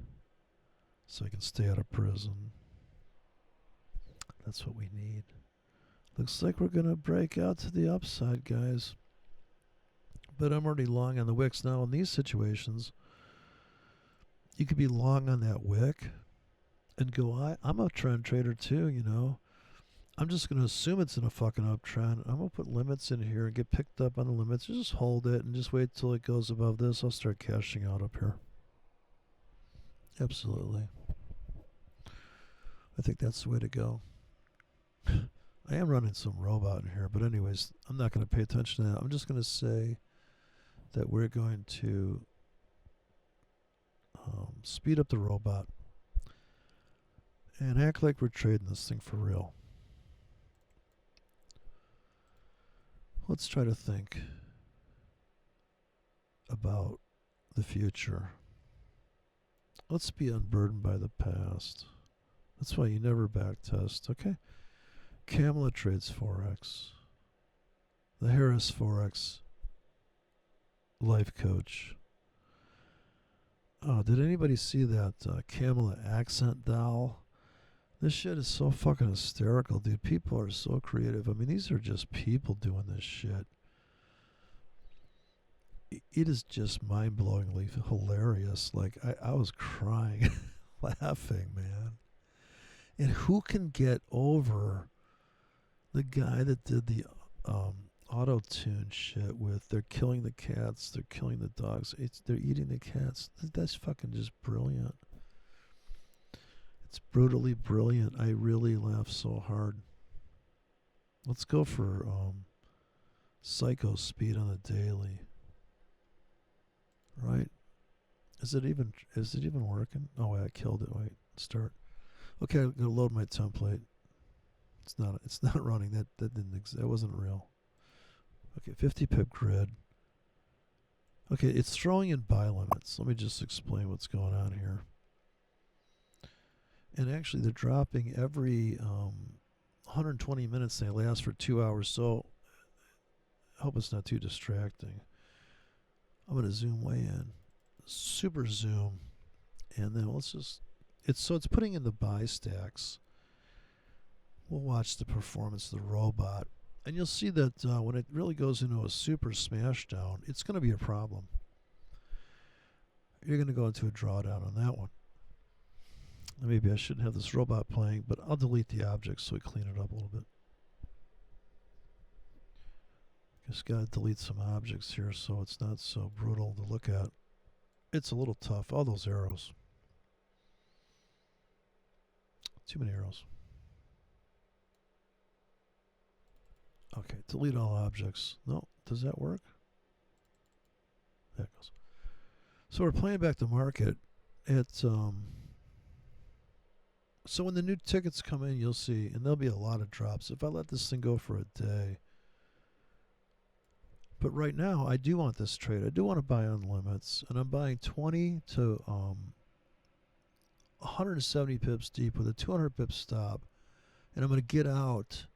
S1: so he can stay out of prison. That's what we need. Looks like we're going to break out to the upside, guys. But I'm already long on the wicks now. In these situations, you could be long on that wick and go, I'm a trend trader too, I'm just going to assume it's in a fucking uptrend. I'm going to put limits in here and get picked up on the limits. Just hold it and just wait till it goes above this. I'll start cashing out up here. Absolutely. I think that's the way to go. I am running some robot in here, but anyways, I'm not going to pay attention to that. I'm just going to say that we're going to speed up the robot and act like we're trading this thing for real. Let's try to think about the future. Let's be unburdened by the past. That's why you never backtest, okay? Kamala trades forex. The Harris Forex life coach. Oh, did anybody see that Kamala accent doll? This shit is so fucking hysterical, dude. People are so creative. I mean, these are just people doing this shit. It is just mind-blowingly hilarious. Like, I was crying, laughing, man. And who can get over the guy that did the auto-tune shit with they're killing the cats, they're killing the dogs, they're eating the cats? That's fucking just brilliant. It's brutally brilliant. I really laugh so hard. Let's go for psycho speed on the daily. Right? Is it even working? Oh wait, I killed it. Wait, start. Okay, I'm gonna load my template. It's not running. That didn't exist. That wasn't real. Okay, 50 pip grid. Okay, it's throwing in buy limits. Let me just explain what's going on here. And actually, they're dropping every 120 minutes. They last for 2 hours. So I hope it's not too distracting. I'm going to zoom way in. Super zoom. And then it's putting in the buy stacks. We'll watch the performance of the robot. And you'll see that when it really goes into a super smash down, it's going to be a problem. You're going to go into a drawdown on that one. Maybe I shouldn't have this robot playing, but I'll delete the objects so we clean it up a little bit. Just got to delete some objects here so it's not so brutal to look at. It's a little tough. All those arrows. Too many arrows. Okay, delete all objects. No, does that work? There it goes. So we're playing back the market at So when the new tickets come in, you'll see, and there'll be a lot of drops. If I let this thing go for a day, but right now I do want this trade. I do want to buy on limits, and I'm buying 20 to 170 pips deep with a 200 pip stop, and I'm going to get out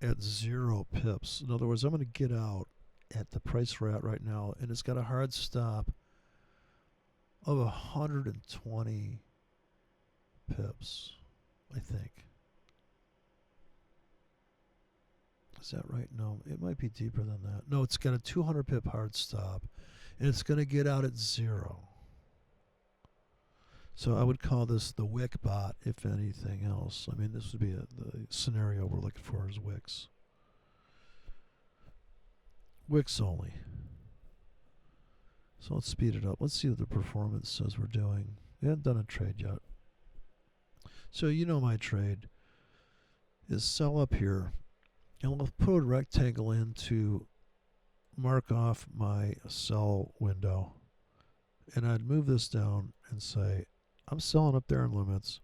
S1: at 0 pips. In other words, I'm going to get out at the price we're at right now, and it's got a hard stop of 120 pips, I think. Is that right? No, it might be deeper than that. No, it's got a 200 pip hard stop, and it's going to get out at 0. So I would call this the wick bot, if anything else. I mean, this would be the scenario we're looking for is wicks. Wicks only. So let's speed it up. Let's see what the performance says we're doing. We haven't done a trade yet. So you know my trade is sell up here, and we'll put a rectangle in to mark off my sell window. And I'd move this down and say, I'm selling up there in limits.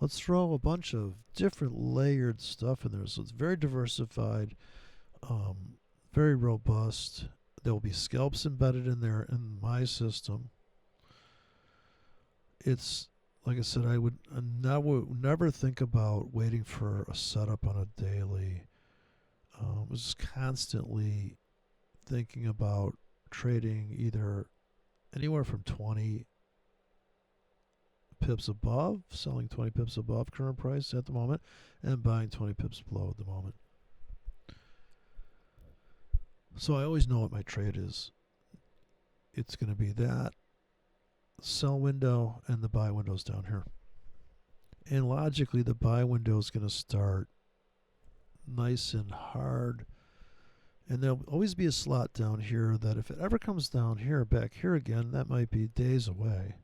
S1: Let's throw a bunch of different layered stuff in there. So it's very diversified, very robust. There will be scalps embedded in there in my system. It's, like I said, I would never think about waiting for a setup on a daily. I was just constantly thinking about trading either anywhere from 20 pips above, selling 20 pips above current price at the moment, and buying 20 pips below at the moment. So I always know what my trade is. It's going to be that sell window and the buy window's down here. And logically, the buy window is going to start nice and hard. And there'll always be a slot down here that if it ever comes down here, back here again, that might be days away.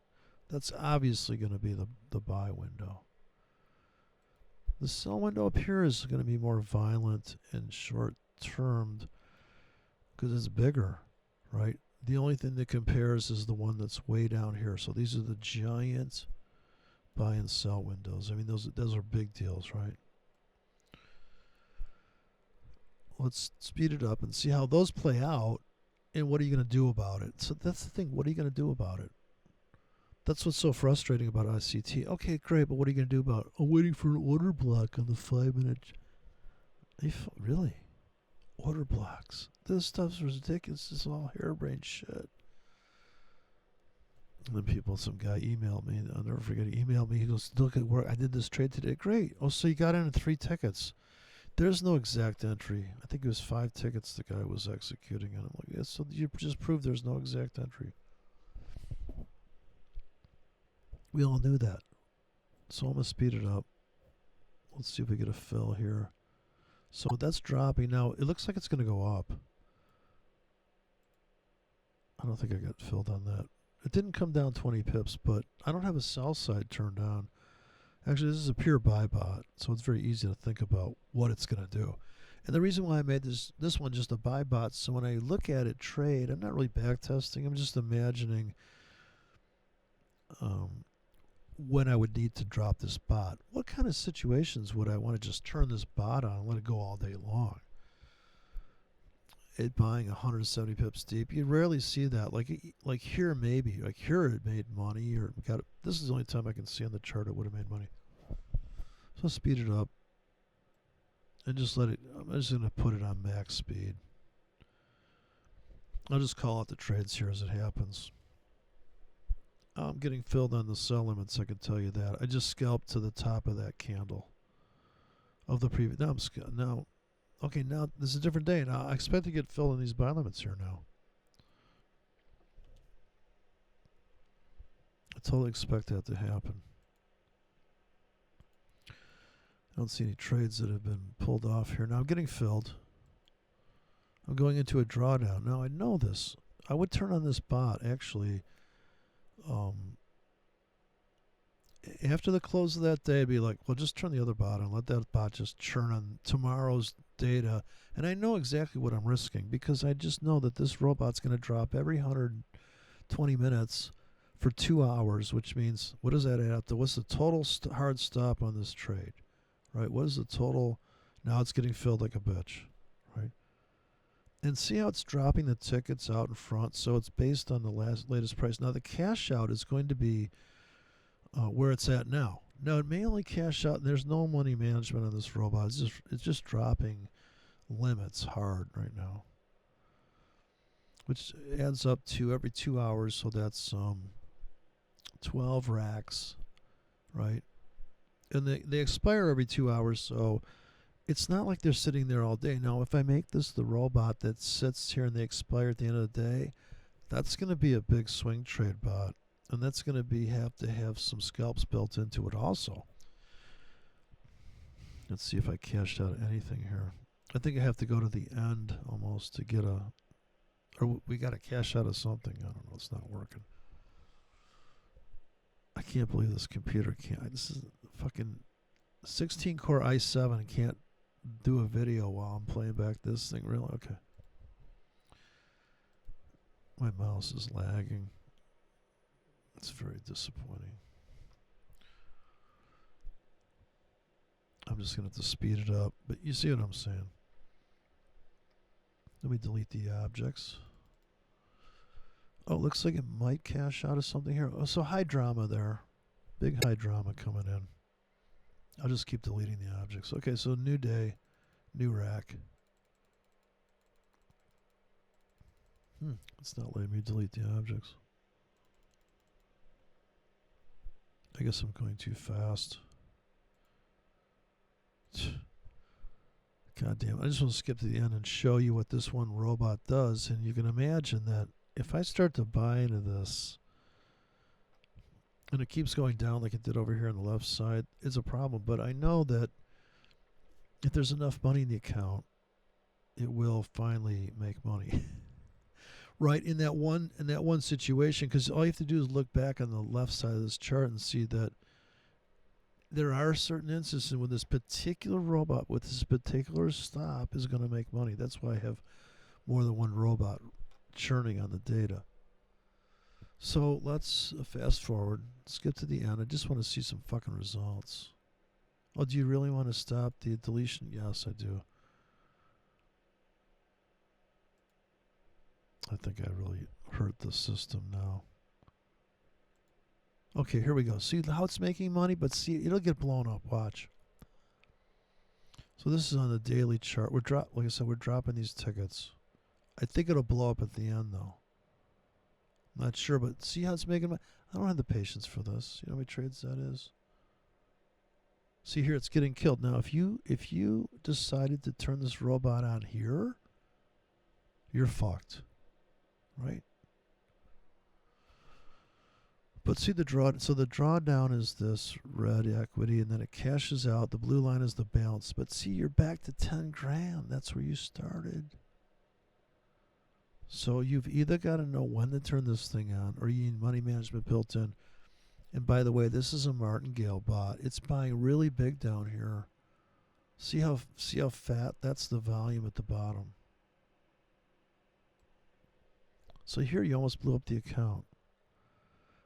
S1: That's obviously going to be the buy window. The sell window up here is going to be more violent and short-termed because it's bigger, right? The only thing that compares is the one that's way down here. So these are the giant buy and sell windows. I mean, those are big deals, right? Let's speed it up and see how those play out, and what are you going to do about it? So that's the thing. What are you going to do about it? That's what's so frustrating about ICT. Okay, great, but what are you going to do about it? I'm waiting for an order block on the 5-minute. Really? Order blocks. This stuff's ridiculous. This is all harebrained shit. And then some guy emailed me. I'll never forget. He emailed me. He goes, look at work. I did this trade today. Great. Oh, so you got in 3 tickets. There's no exact entry. I think it was 5 tickets the guy was executing. And I'm like, yeah, so you just proved there's no exact entry. We all knew that. So I'm going to speed it up. Let's see if we get a fill here. So that's dropping. Now, it looks like it's going to go up. I don't think I got filled on that. It didn't come down 20 pips, but I don't have a sell side turned on. Actually, this is a pure buy bot, so it's very easy to think about what it's going to do. And the reason why I made this one just a buy bot, so when I look at it trade, I'm not really back testing. I'm just imagining when I would need to drop this bot. What kind of situations would I want to just turn this bot on and let it go all day long? It buying 170 pips deep, you rarely see that. Like here maybe, like here it made money, or got it. This is the only time I can see on the chart it would have made money. So I'll speed it up and just let it. I'm just going to put it on max speed. I'll just call out the trades here as it happens. I'm getting filled on the sell limits, I can tell you that. I just scalped to the top of that candle of the previous. Okay, now this is a different day. Now I expect to get filled in these buy limits here now. I totally expect that to happen. I don't see any trades that have been pulled off here. Now I'm getting filled. I'm going into a drawdown. Now I know this. I would turn on this bot actually. After the close of that day, I'd be like, well, just turn the other bot on. Let that bot just churn on tomorrow's data. And I know exactly what I'm risking because I just know that this robot's going to drop every 120 minutes for 2 hours, which means, what does that add up to? What's the total hard stop on this trade, right? What is the total? Now it's getting filled like a bitch, right? And see how it's dropping the tickets out in front. So it's based on the latest price. Now the cash out is going to be where it's at now. Now it may only cash out. There's no money management on this robot. It's just dropping limits hard right now, which adds up to every 2 hours. So that's 12 racks, right? And they expire every 2 hours. So it's not like they're sitting there all day. Now, if I make this the robot that sits here and they expire at the end of the day, that's going to be a big swing trade bot. And that's going to have to have some scalps built into it also. Let's see if I cashed out anything here. I think I have to go to the end almost to get or we got to cash out of something. I don't know. It's not working. I can't believe this computer can't. This is fucking 16 core i7 can't do a video while I'm playing back this thing. Really? Okay. My mouse is lagging. It's very disappointing. I'm just going to have to speed it up. But you see what I'm saying. Let me delete the objects. Oh, looks like it might cash out of something here. Oh, so high drama there. Big high drama coming in. I'll just keep deleting the objects. Okay, so new day, new rack. It's not letting me delete the objects. I guess I'm going too fast. God damn it. I just want to skip to the end and show you what this one robot does. And you can imagine that if I start to buy into this, and it keeps going down like it did over here on the left side, it's a problem. But I know that if there's enough money in the account, it will finally make money. Right, in that one situation, because all you have to do is look back on the left side of this chart and see that there are certain instances when this particular robot with this particular stop is going to make money. That's why I have more than one robot churning on the data. So let's fast forward, skip to the end. I just want to see some fucking results. Oh, do you really want to stop the deletion? Yes, I do. I think I really hurt the system now. Okay, here we go. See how it's making money, but see, it'll get blown up. Watch. So this is on the daily chart. Like I said, we're dropping these tickets. I think it'll blow up at the end, though. Not sure, but see how it's making money? I don't have the patience for this. You know how many trades that is? See here, it's getting killed. Now, if you decided to turn this robot on here, you're fucked. Right? But see the draw. So the drawdown is this red equity, and then it cashes out. The blue line is the balance. But see, you're back to 10 grand. That's where you started. So you've either got to know when to turn this thing on, or you need money management built in. And by the way, this is a martingale bot. It's buying really big down here. See how fat? That's the volume at the bottom. So here you almost blew up the account.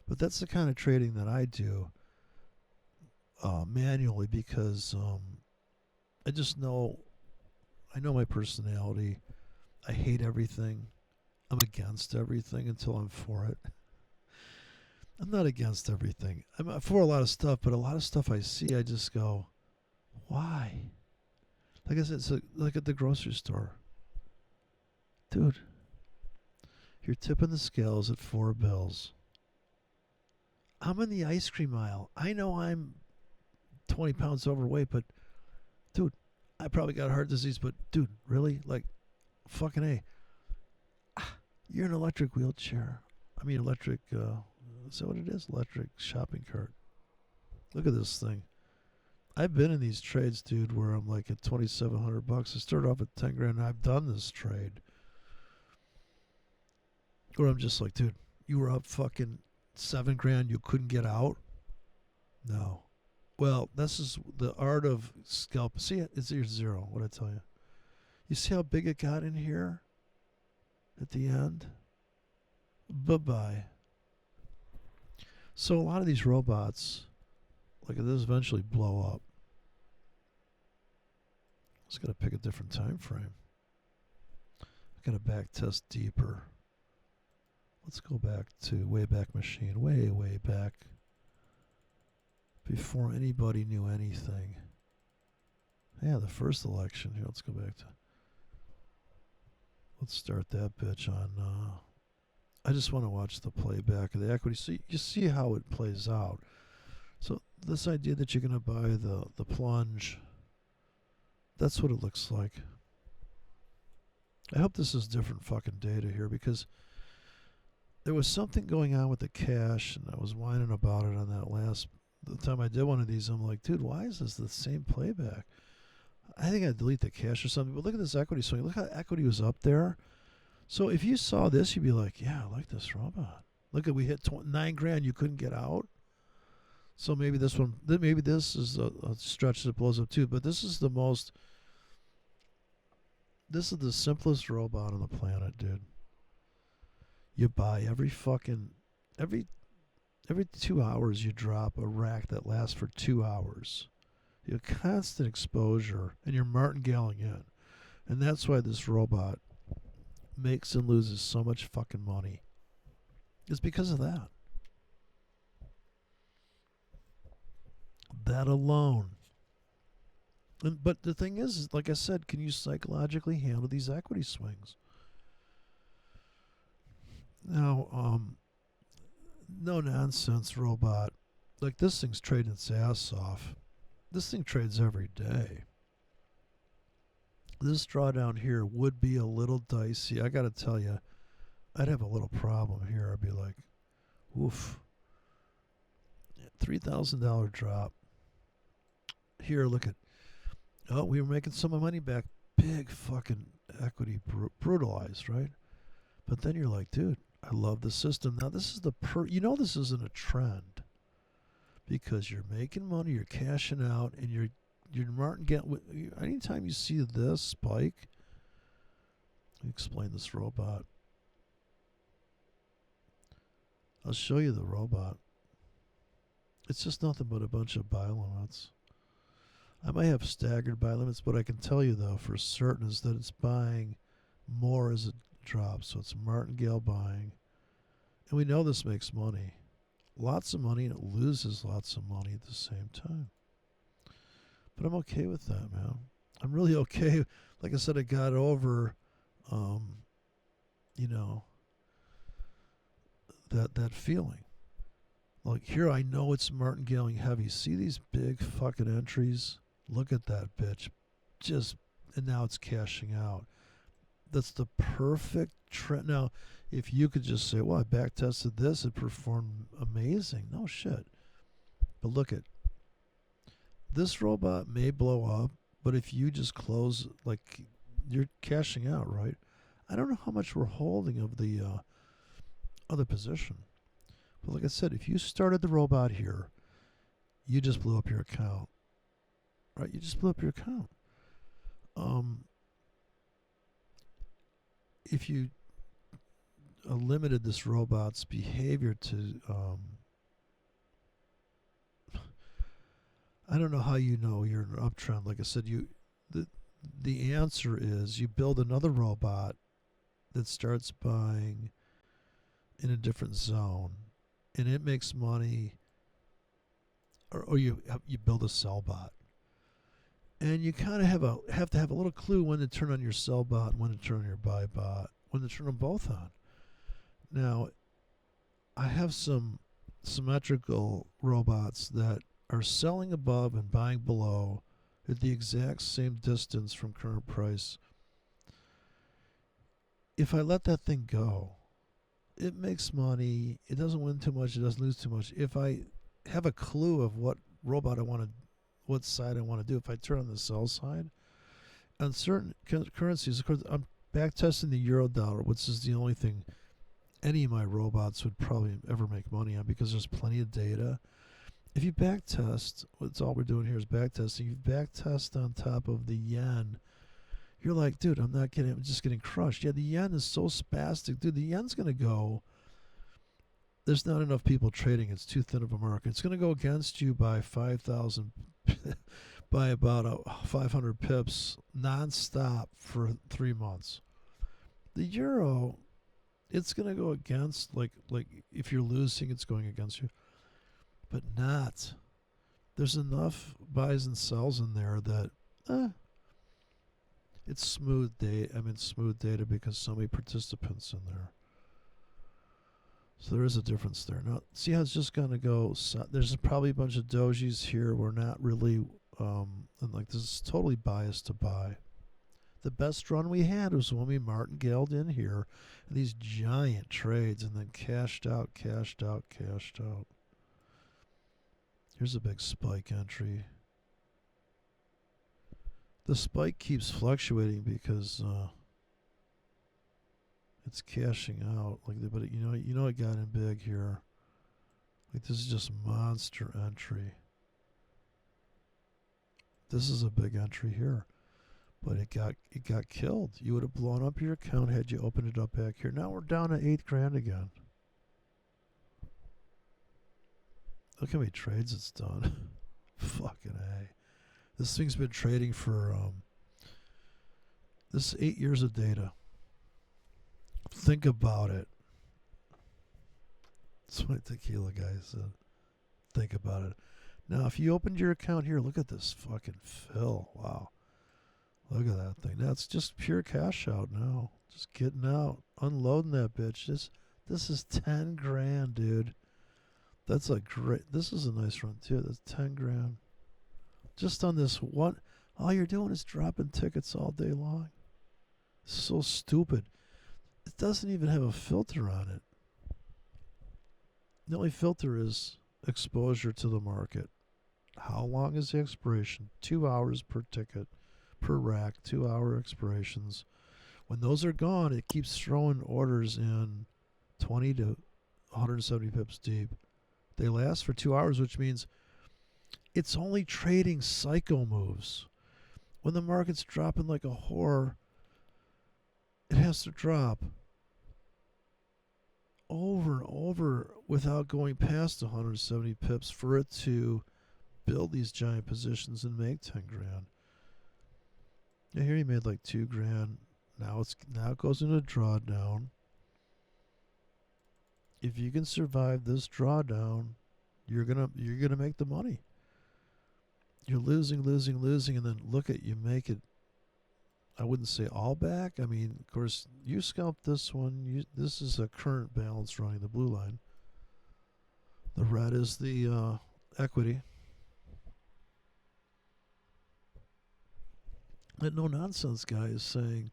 S1: But that's the kind of trading that I do manually because I just know, I know my personality. I hate everything. I'm against everything until I'm for it. I'm not against everything. I'm for a lot of stuff, but a lot of stuff I see, I just go, why? Like I said, so like at the grocery store. Dude. You're tipping the scales at $4. I'm in the ice cream aisle. I know I'm 20 pounds overweight, but dude, I probably got heart disease, but dude, really? Like, fucking A. You're in an electric wheelchair. I mean, electric, is that what it is? Electric shopping cart. Look at this thing. I've been in these trades, dude, where I'm like at $2,700. I started off at 10 grand, and I've done this trade. Where I'm just like, dude, you were up fucking 7 grand, you couldn't get out? No. Well, this is the art of scalp. See, it's your zero, what I tell you. You see how big it got in here at the end? Bye-bye. So a lot of these robots, like this, eventually blow up. Just got to pick a different time frame. I got to back test deeper. Let's go back to Wayback Machine, way back, before anybody knew anything. Yeah, the first election. Here, let's go back to. Let's start that bitch on. I just want to watch the playback of the equity, so you see how it plays out. So this idea that you're going to buy the plunge, that's what it looks like. I hope this is different fucking data here, because there was something going on with the cash, and I was whining about it on that the time I did one of these. I'm like, dude, why is this the same playback? I think I delete the cash or something, but look at this equity swing. Look how equity was up there. So if you saw this, you'd be like, yeah, I like this robot. Look at, we hit $9,000, you couldn't get out. So maybe this one, maybe this is a stretch that blows up too, but this is the simplest robot on the planet, dude. You buy every 2 hours you drop a rack that lasts for 2 hours. You have constant exposure, and you're martingaling in. And that's why this robot makes and loses so much fucking money. It's because of that. That alone. But the thing is, like I said, can you psychologically handle these equity swings? Now, no nonsense robot. Like, this thing's trading its ass off. This thing trades every day. This drawdown here would be a little dicey. I got to tell you, I'd have a little problem here. I'd be like, oof. $3,000 drop. Here, look at, oh, we were making some money back. Big fucking equity brutalized, right? But then you're like, dude, I love the system. Now, this is this isn't a trend, because you're making money, you're cashing out, and you're anytime you see this spike, let me explain this robot. I'll show you the robot. It's just nothing but a bunch of buy limits. I might have staggered buy limits, but I can tell you, though, for certain, is that it's buying more as it drops. So it's martingale buying. And we know this makes money. Lots of money, and it loses lots of money at the same time. But I'm okay with that, man. I'm really okay. Like I said, I got over, that feeling. Like, here, I know it's martingaling heavy. See these big fucking entries? Look at that bitch. And now it's cashing out. That's the perfect trend. Now, if you could just say, well, I back tested this, it performed amazing. No shit. But look at, this robot may blow up, but if you just close, like, you're cashing out, right? I don't know how much we're holding of the other position. But like I said, if you started the robot here, you just blew up your account. Right? You just blew up your account. If you limited this robot's behavior to, I don't know how you know you're in an uptrend. Like I said, the answer is you build another robot that starts buying in a different zone, and it makes money, or you build a sell bot. And you kind of have to have a little clue when to turn on your sell bot and when to turn on your buy bot, when to turn them both on. Now, I have some symmetrical robots that are selling above and buying below at the exact same distance from current price. If I let that thing go, it makes money. It doesn't win too much. It doesn't lose too much. If I have a clue of what robot I want to, what side I want to do, if I turn on the sell side, on certain currencies, of course, I'm back testing the euro dollar, which is the only thing any of my robots would probably ever make money on, because there's plenty of data. If you back test, what's all we're doing here is back testing. You back test on top of the yen, you're like, dude, I'm just getting crushed. Yeah, the yen is so spastic. Dude, the yen's going to go. there's not enough people trading. It's too thin of a market. It's going to go against you by 5,000, by about 500 pips nonstop for 3 months. The euro, it's going to go against, like if you're losing, it's going against you, but not. There's enough buys and sells in there that it's smooth data. I mean, smooth data because so many participants in there. So there is a difference there. Now, see how it's just going to go. There's probably a bunch of dojis here. We're not really, and like this is totally biased to buy. The best run we had was when we martingaled in here, and these giant trades, and then cashed out. Here's a big spike entry. The spike keeps fluctuating because it's cashing out. But it got in big here. Like this is just monster entry. This is a big entry here, but it got killed. You would have blown up your account had you opened it up back here. Now we're down to $8,000 again. Look how many trades it's done. Fucking A. This thing's been trading for this is 8 years of data. Think about it. That's what tequila guy said. Think about it. Now, if you opened your account here, look at this fucking fill. Wow. Look at that thing. That's just pure cash out now. Just getting out. Unloading that bitch. This is $10,000, dude. That's a great. This is a nice run, too. That's $10,000. Just on this one. All you're doing is dropping tickets all day long. It's so stupid. It doesn't even have a filter on it. The only filter is exposure to the market. How long is the expiration? 2 hours per ticket, per rack, 2-hour expirations. When those are gone, it keeps throwing orders in 20 to 170 pips deep. They last for 2 hours, which means it's only trading psycho moves. When the market's dropping like a whore, it has to drop over and over without going past 170 pips for it to build these giant positions and make $10,000. Yeah, here he made like $2,000. Now it goes into drawdown. If you can survive this drawdown, you're gonna make the money. You're losing, and then look at you make it. I wouldn't say all back. I mean, of course, you scalped this one. This is a current balance running the blue line. The red is the equity. That no nonsense guy is saying,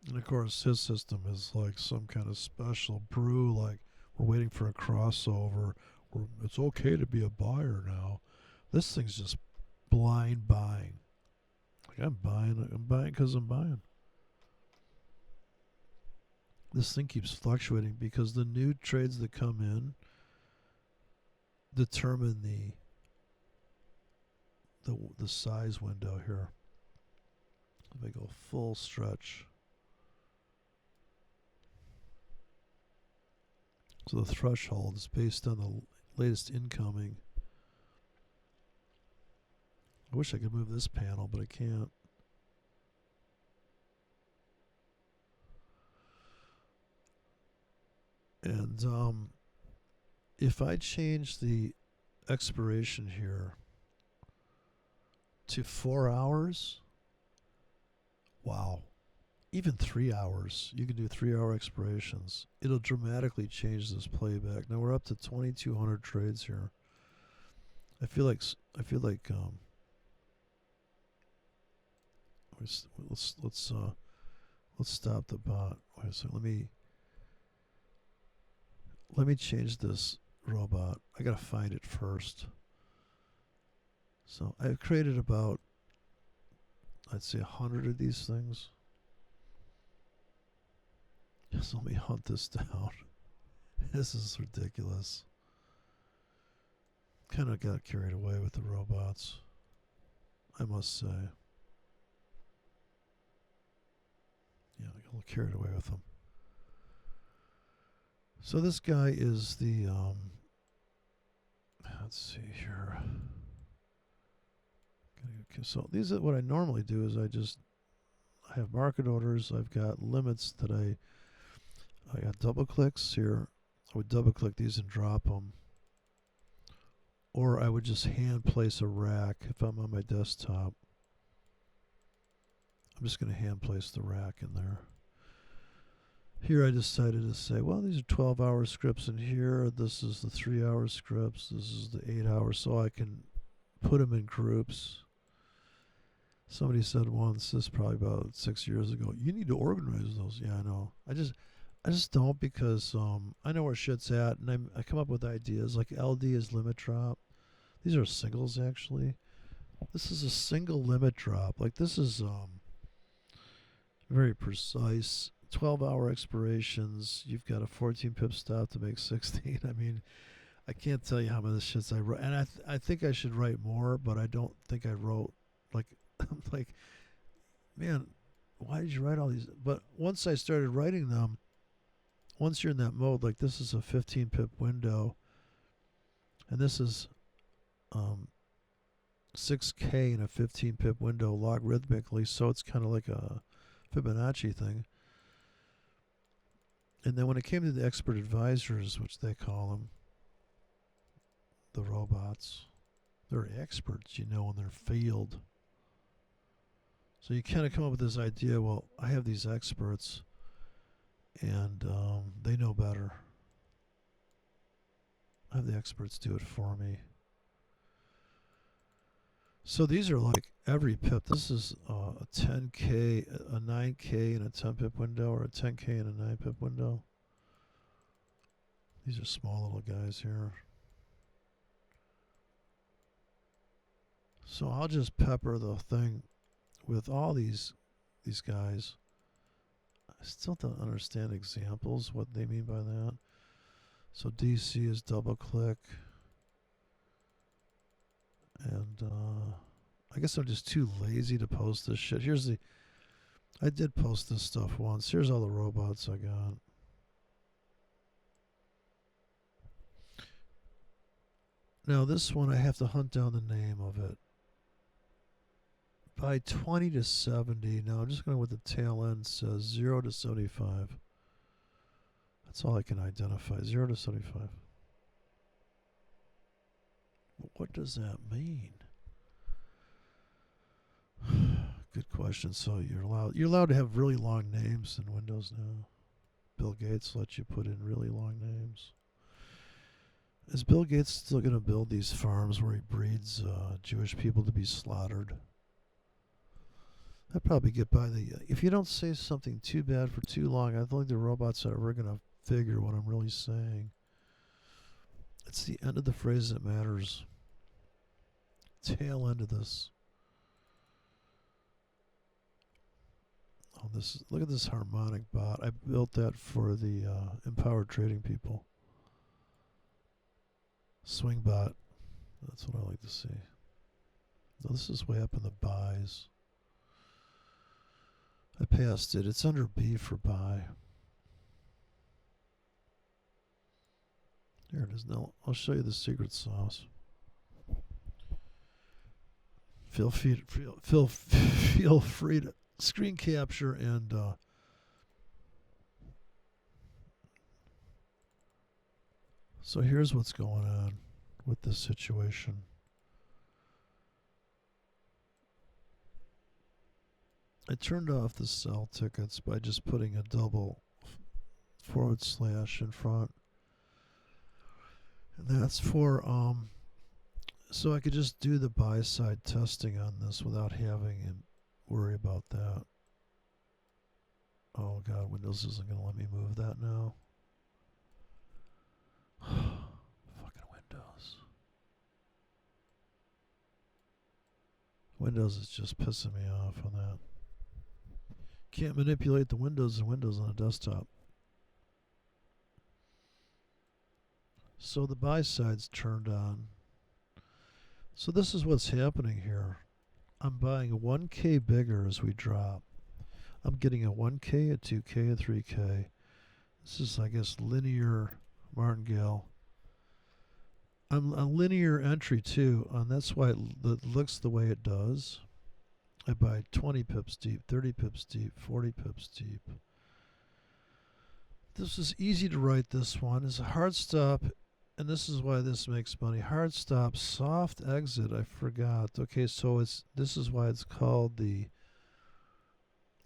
S1: and of course his system is like some kind of special brew, like we're waiting for a crossover, or it's okay to be a buyer now. This thing's just blind buying. Like I'm buying because I'm buying. This thing keeps fluctuating because the new trades that come in determine the size window here. If I go full stretch. So the threshold is based on the latest incoming. I wish I could move this panel, but I can't. And if I change the expiration here to 4 hours, wow. Even 3 hours. You can do 3-hour expirations. It'll dramatically change this playback. Now we're up to 2,200 trades here. I feel like let's stop the bot. Wait a second. Let me change this robot. I gotta find it first. So I've created about, I'd say 100 of these things. Just let me hunt this down. This is ridiculous. Kind of got carried away with the robots, I must say. Yeah, I got a little carried away with them. So this guy is the let's see here. Okay, so these are what I normally do is I have market orders. I've got limits that I got double clicks here. I would double click these and drop them, or I would just hand place a rack if I'm on my desktop. I'm just going to hand place the rack in there. Here I decided to say, well, these are 12-hour scripts in here. This is the 3-hour scripts. This is the 8-hour, so I can put them in groups. Somebody said once, this is probably about 6 years ago, you need to organize those. Yeah, I know. I just don't, because I know where shit's at, and I come up with ideas. Like LD is limit drop. These are singles, actually. This is a single limit drop. Like, this is very precise. 12-hour expirations. You've got a 14 pip stop to make 16. I mean, I can't tell you how many shits I wrote, and I think I should write more, but I don't think I wrote like like, man, why did you write all these? But once I started writing them, once you're in that mode, like this is a 15 pip window, and this is 6K in a 15 pip window logarithmically, so it's kind of like a Fibonacci thing. And then when it came to the expert advisors, which they call them, the robots, they're experts, in their field. So you kind of come up with this idea, well, I have these experts, and they know better. I have the experts do it for me. So these are like every pip. This is a 10K, a 9K in a 10 pip window, or a 10K in a 9 pip window. These are small little guys here. So I'll just pepper the thing with all these guys. I still don't understand examples, what they mean by that. So DC is double click. And I guess I'm just too lazy to post this shit. I did post this stuff once. Here's all the robots I got. Now this one I have to hunt down the name of it. By 20 to 70. Now I'm just going with the tail end says 0 to 75. That's all I can identify. 0 to 75. What does that mean? Good question. So you're allowed to have really long names in Windows now. Bill Gates lets you put in really long names. Is Bill Gates still going to build these farms where he breeds Jewish people to be slaughtered? I'd probably get by if you don't say something too bad for too long, I don't think the robots are ever going to figure what I'm really saying. It's the end of the phrase that matters. Tail end of this. Oh, look at this harmonic bot. I built that for the empowered trading people. Swing bot. That's what I like to see. Now this is way up in the buys. I passed it. It's under B for buy. There it is. Now I'll show you the secret sauce. Feel free to screen capture and so here's what's going on with this situation. I turned off the sell tickets by just putting a double / in front. And that's for so I could just do the buy side testing on this without having to worry about that. Oh God, Windows isn't going to let me move that now. Fucking Windows. Windows is just pissing me off on that. Can't manipulate the windows and Windows on a desktop. So the buy side's turned on. So this is what's happening here. I'm buying 1K bigger as we drop. I'm getting a 1K, a 2K, a 3K. This is, I guess, linear martingale. I'm a linear entry too, and that's why it looks the way it does. I buy 20 pips deep, 30 pips deep, 40 pips deep. This is easy to write. This one is a hard stop, and this is why this makes money. Hard stop, soft exit. I forgot. Okay, so this is why it's called the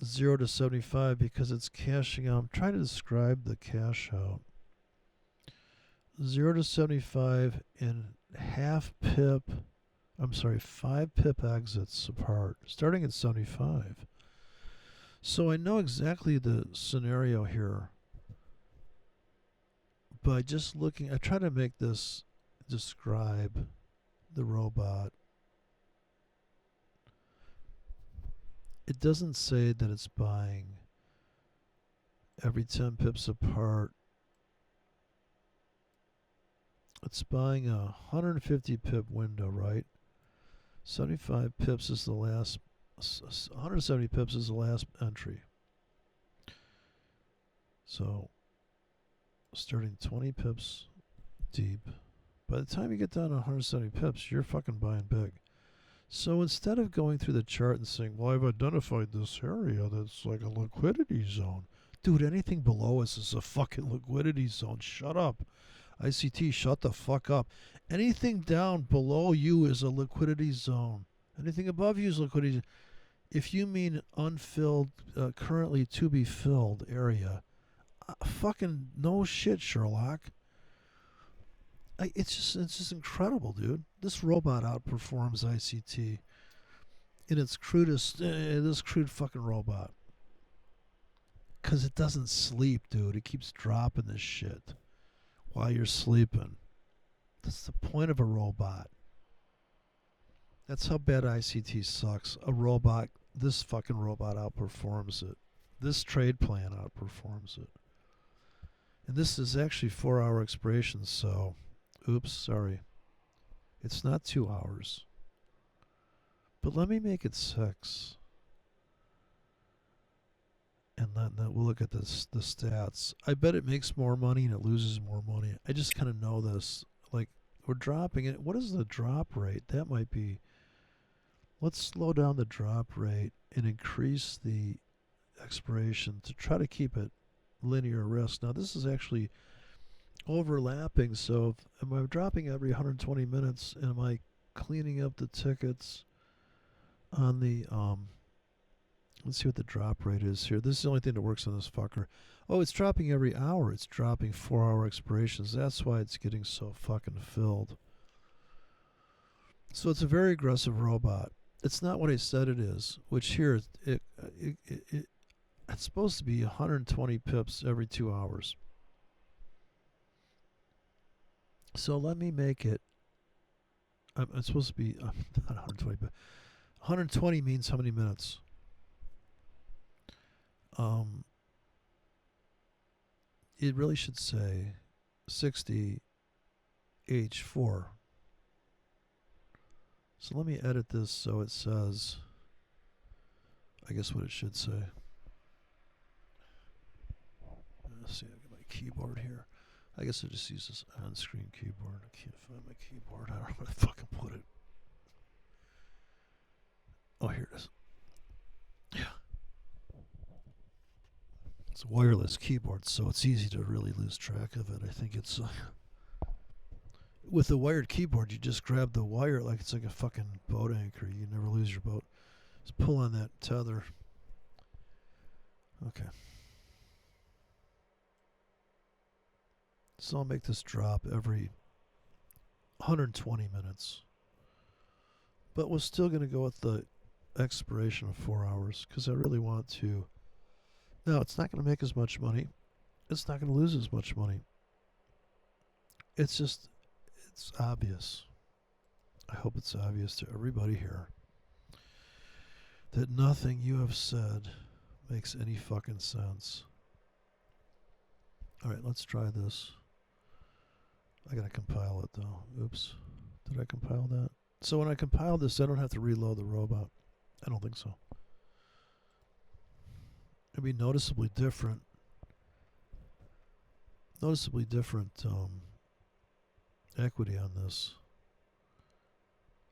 S1: 0 to 75, because it's cashing out. I'm trying to describe the cash out. 0 to 75 in half pip. I'm sorry, 5 pip exits apart, starting at 75. So I know exactly the scenario here. By just looking, I try to make this describe the robot. It doesn't say that it's buying every 10 pips apart. It's buying a 150 pip window, right? 75 pips is the last, 170 pips is the last entry. So, starting 20 pips deep. By the time you get down to 170 pips, you're fucking buying big. So instead of going through the chart and saying, well, I've identified this area that's like a liquidity zone. Dude, anything below us is a fucking liquidity zone. Shut up. ICT, shut the fuck up. Anything down below you is a liquidity zone. Anything above you is liquidity. If you mean unfilled, currently to be filled area, fucking no shit, Sherlock. It's just incredible, dude. This robot outperforms ICT in its crudest, this crude fucking robot. Because it doesn't sleep, dude. It keeps dropping this shit while you're sleeping. That's the point of a robot. That's how bad ICT sucks. A robot, this fucking robot outperforms it. This trade plan outperforms it. And this is actually 4-hour expiration, so, oops, sorry. It's not 2 hours. But let me make it 6. And then we'll look at the stats. I bet it makes more money and it loses more money. I just kind of know this. Like, we're dropping it. What is the drop rate? That might be... Let's slow down the drop rate and increase the expiration to try to keep it linear risk. Now, this is actually overlapping, so am I dropping every 120 minutes, and am I cleaning up the tickets on the... Let's see what the drop rate is here. This is the only thing that works on this fucker. Oh, it's dropping every hour. It's dropping 4-hour expirations. That's why it's getting so fucking filled. So it's a very aggressive robot. It's not what I said it is, which here, it's supposed to be 120 pips every 2 hours. So let me make it, it's supposed to be, not 120, but 120 means how many minutes? It really should say 60 H4. So let me edit this so it says, I guess what it should say. Let's see, I got my keyboard here. I guess I just use this on-screen keyboard. I can't find my keyboard. I don't know where to fucking put it. Oh, here it is. Yeah. It's a wireless keyboard, so it's easy to really lose track of it. I think it's... with a wired keyboard, you just grab the wire like it's like a fucking boat anchor. You never lose your boat. Just pull on that tether. Okay. So I'll make this drop every 120 minutes. But we're still going to go with the expiration of 4 hours because I really want to... No, it's not going to make as much money. It's not going to lose as much money. It's just, it's obvious. I hope it's obvious to everybody here that nothing you have said makes any fucking sense. All right, let's try this. I got to compile it though. Oops. Did I compile that? So when I compile this, I don't have to reload the robot. I don't think so. It'd be noticeably different noticeably different equity on this.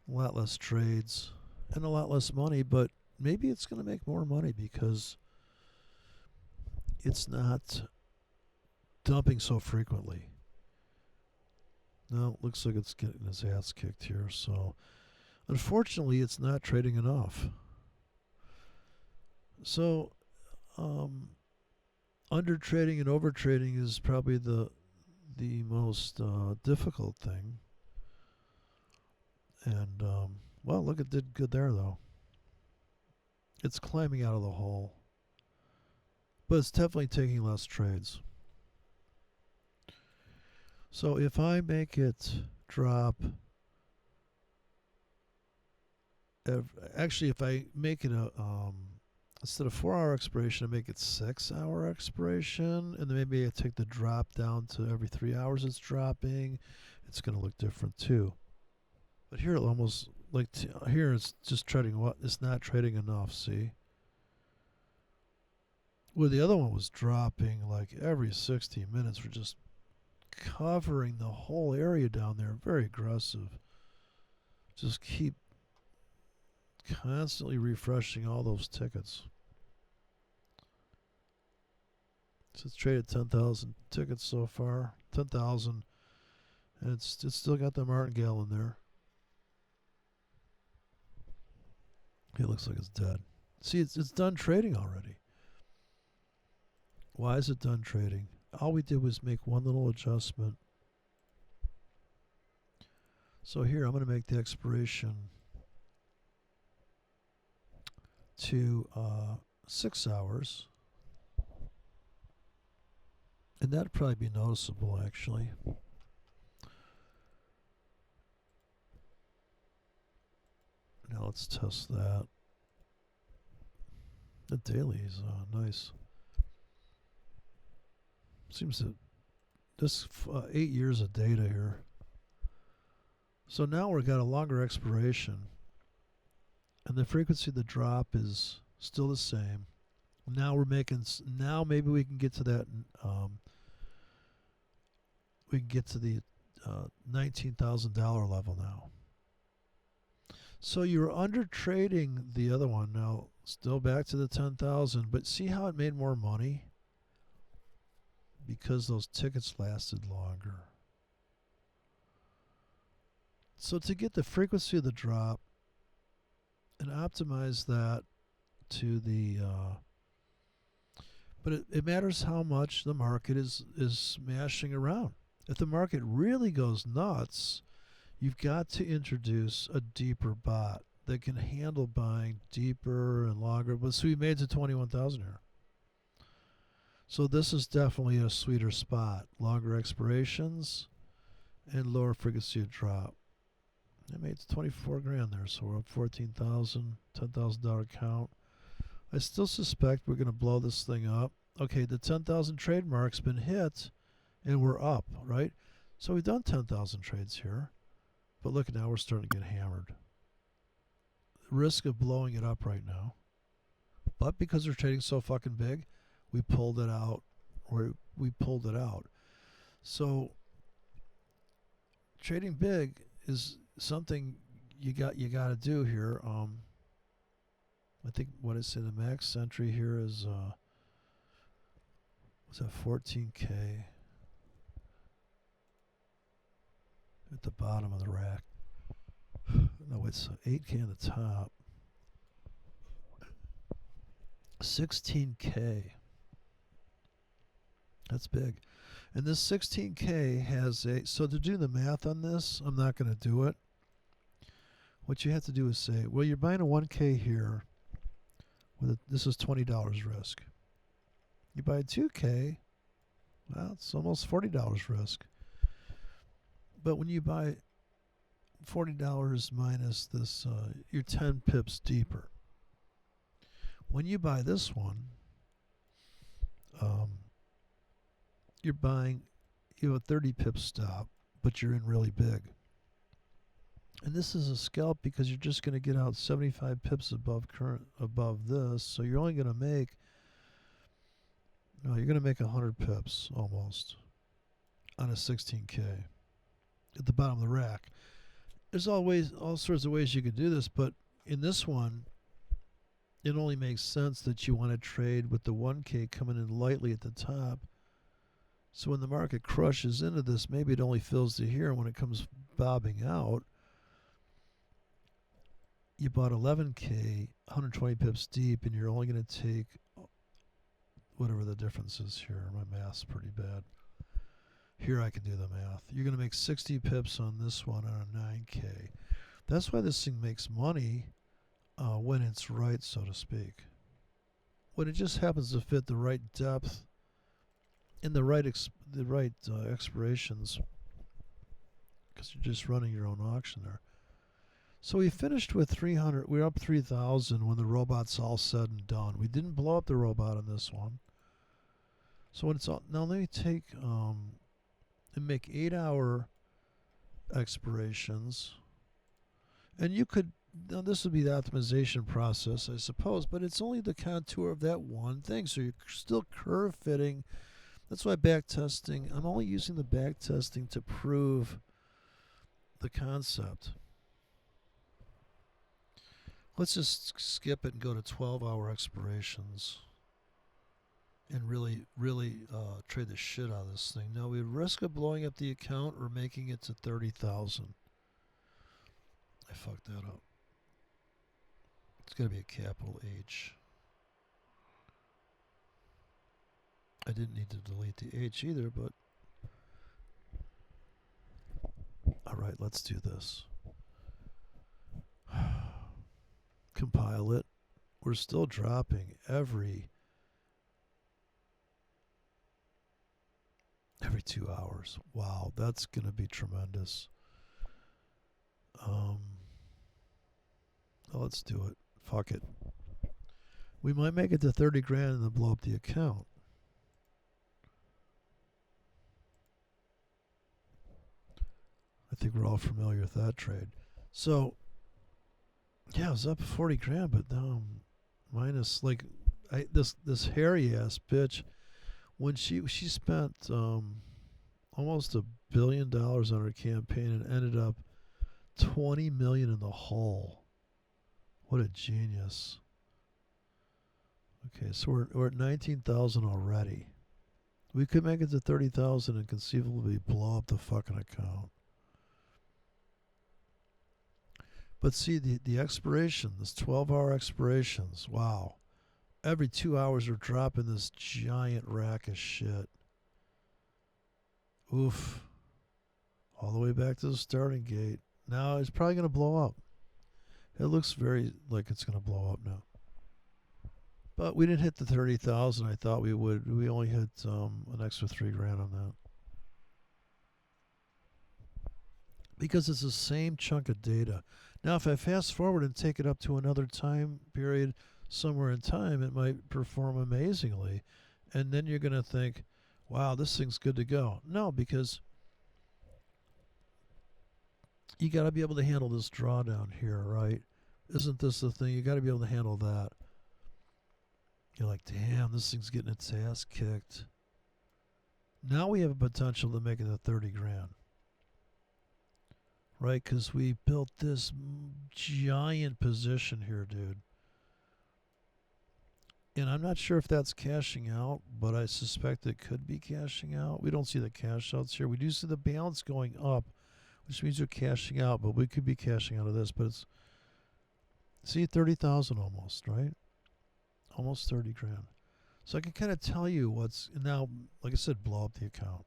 S1: A lot less trades and a lot less money, but maybe it's going to make more money because it's not dumping so frequently. No, looks like it's getting his ass kicked here. So, unfortunately, it's not trading enough. So, under trading and over trading is probably the most difficult thing. And well, look, it did good there though. It's climbing out of the hole, but it's definitely taking less trades. So if I make it drop, actually, if I make it a instead of 4-hour expiration, I make it 6-hour expiration, and then maybe I take the drop down to every 3 hours. It's dropping. It's going to look different too. But here, it almost like here, it's just trading. What it's not trading enough. See, where the other one was dropping like every 60 minutes, we're just covering the whole area down there. Very aggressive. Just keep constantly refreshing all those tickets. So it's traded 10,000 tickets so far. 10,000, and it's still got the martingale in there. It looks like it's dead. See, it's done trading already. Why is it done trading? All we did was make one little adjustment. So here, I'm going to make the expiration to 6 hours. And that'd probably be noticeable, actually. Now let's test that. The daily is nice. Seems that this 8 years of data here. So now we've got a longer expiration, and the frequency of the drop is still the same. Now we're making. Now maybe we can get to that. We can get to the $19,000 level now. So you're under trading the other one now. Still back to the 10,000, but see how it made more money because those tickets lasted longer. So to get the frequency of the drop and optimize that to the but it matters how much the market is smashing around. If the market really goes nuts, you've got to introduce a deeper bot that can handle buying deeper and longer. But so we made it to 21,000 here. So this is definitely a sweeter spot. Longer expirations and lower frequency of drop. I made it to 24 grand there, so we're up 14,000, $10,000 count. I still suspect we're going to blow this thing up. Okay, the 10,000 trademark's been hit, and we're up, right? So we've done 10,000 trades here. But look, now we're starting to get hammered. Risk of blowing it up right now. But because we're trading so fucking big, we pulled it out. We pulled it out. So trading big is something you got to do here. I think what I say the max entry here is what's that, 14K at the bottom of the rack. No, it's 8K on the top. 16K. That's big. And this 16K has a, so to do the math on this, I'm not going to do it. What you have to do is say, well, you're buying a 1K here. This is $20 risk. You buy a 2K, well, it's almost $40 risk. But when you buy $40 minus this, you're 10 pips deeper. When you buy this one, you're buying, you have a 30 pip stop, but you're in really big. And this is a scalp because you're just going to get out 75 pips above this, so you're only going to make, no, you're going to make 100 pips almost. on a 16K at the bottom of the rack. There's always all sorts of ways you could do this, but in this one, it only makes sense that you want to trade with the 1K coming in lightly at the top. So when the market crushes into this, maybe it only fills to here. When it comes bobbing out, you bought 11K, 120 pips deep, and you're only going to take whatever the difference is here. My math's pretty bad. Here I can do the math. You're going to make 60 pips on this one on a 9K. That's why this thing makes money when it's right, so to speak. When it just happens to fit the right depth and the right expirations, because you're just running your own auction there. So we finished with 300. We're up 3,000 when the robot's all said and done. We didn't blow up the robot on this one. So when it's all, now let me take and make 8-hour expirations. And you could, now this would be the optimization process, I suppose, but it's only the contour of that one thing. So you're still curve fitting. That's why back testing, I'm only using the back testing to prove the concept. Let's just skip it and go to 12-hour expirations and really trade the shit out of this thing. Now, we risk of blowing up the account or making it to 30,000. I fucked that up. It's got to be a capital H. I didn't need to delete the H either, but all right, let's do this. Compile it. We're still dropping every 2 hours. Wow, that's going to be tremendous. Let's do it. Fuck it. We might make it to 30 grand and then blow up the account. I think we're all familiar with that trade. So, yeah, it was up 40 grand, but now I'm minus, like, this hairy ass bitch, when she spent almost $1 billion on her campaign and ended up 20 million in the hole. What a genius. Okay, so we're at 19,000 already. We could make it to 30,000 and conceivably blow up the fucking account. But see, the expiration, this 12-hour expirations, wow. Every 2 hours we're dropping this giant rack of shit. Oof. All the way back to the starting gate. Now it's probably going to blow up. It looks very like it's going to blow up now. But we didn't hit the 30,000 I thought we would. We only hit an extra 3 grand on that. Because it's the same chunk of data. Now, if I fast forward and take it up to another time period somewhere in time, it might perform amazingly. And then you're going to think, wow, this thing's good to go. No, because you got to be able to handle this drawdown here, right? Isn't this the thing? You got to be able to handle that. You're like, damn, this thing's getting its ass kicked. Now we have a potential to make it to 30 grand. Right? Because we built this giant position here, dude. And I'm not sure if that's cashing out, but I suspect it could be cashing out. We don't see the cash outs here. We do see the balance going up, which means you're cashing out, but we could be cashing out of this. But it's, see, 30,000 almost, right? Almost 30 grand. So I can kind of tell you what's, now, like I said, blow up the account.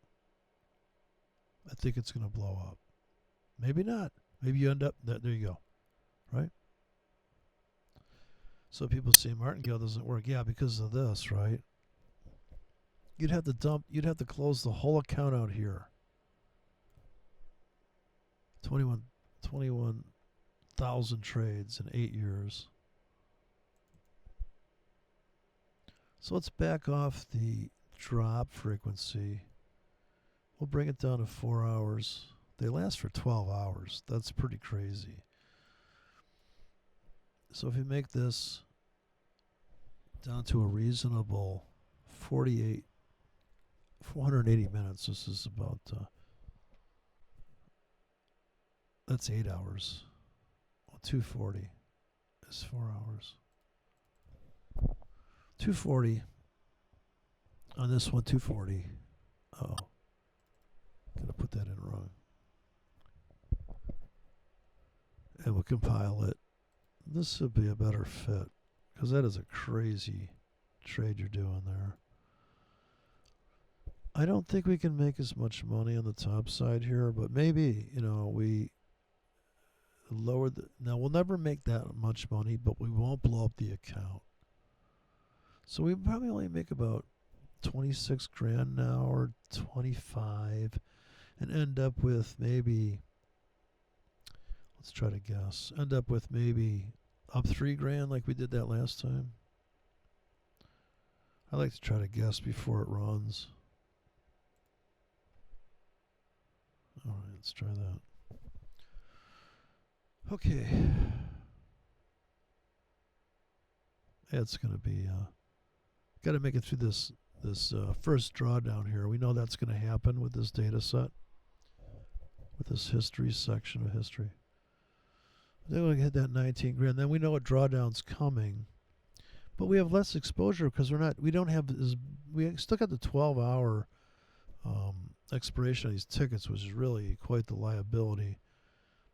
S1: I think it's going to blow up. Maybe not. Maybe you end up, there you go. Right? So people say martingale doesn't work. Yeah, because of this, right? You'd have to close the whole account out here. 21,000 trades in 8 years. So let's back off the drop frequency. We'll bring it down to 4 hours. They last for 12 hours. That's pretty crazy. So if you make this down to a reasonable 48 480 minutes. This is about, that's 8 hours. Well, 240 is 4 hours. 240 on this one, 240. Oh, gotta put that in wrong. And we'll compile it. This would be a better fit because that is a crazy trade you're doing there. I don't think we can make as much money on the top side here, but maybe, we lower the. Now, we'll never make that much money, but we won't blow up the account. So we probably only make about 26 grand now or 25 and end up with maybe, let's try to guess, end up with maybe up 3 grand like we did that last time. I like to try to guess before it runs. All right, let's try that. Okay. It's going to be, got to make it through this first drawdown here. We know that's going to happen with this data set, with this history section of history. Then we hit that 19 grand. Then we know a drawdown's coming, but we have less exposure because we still got the 12-hour expiration of these tickets, which is really quite the liability.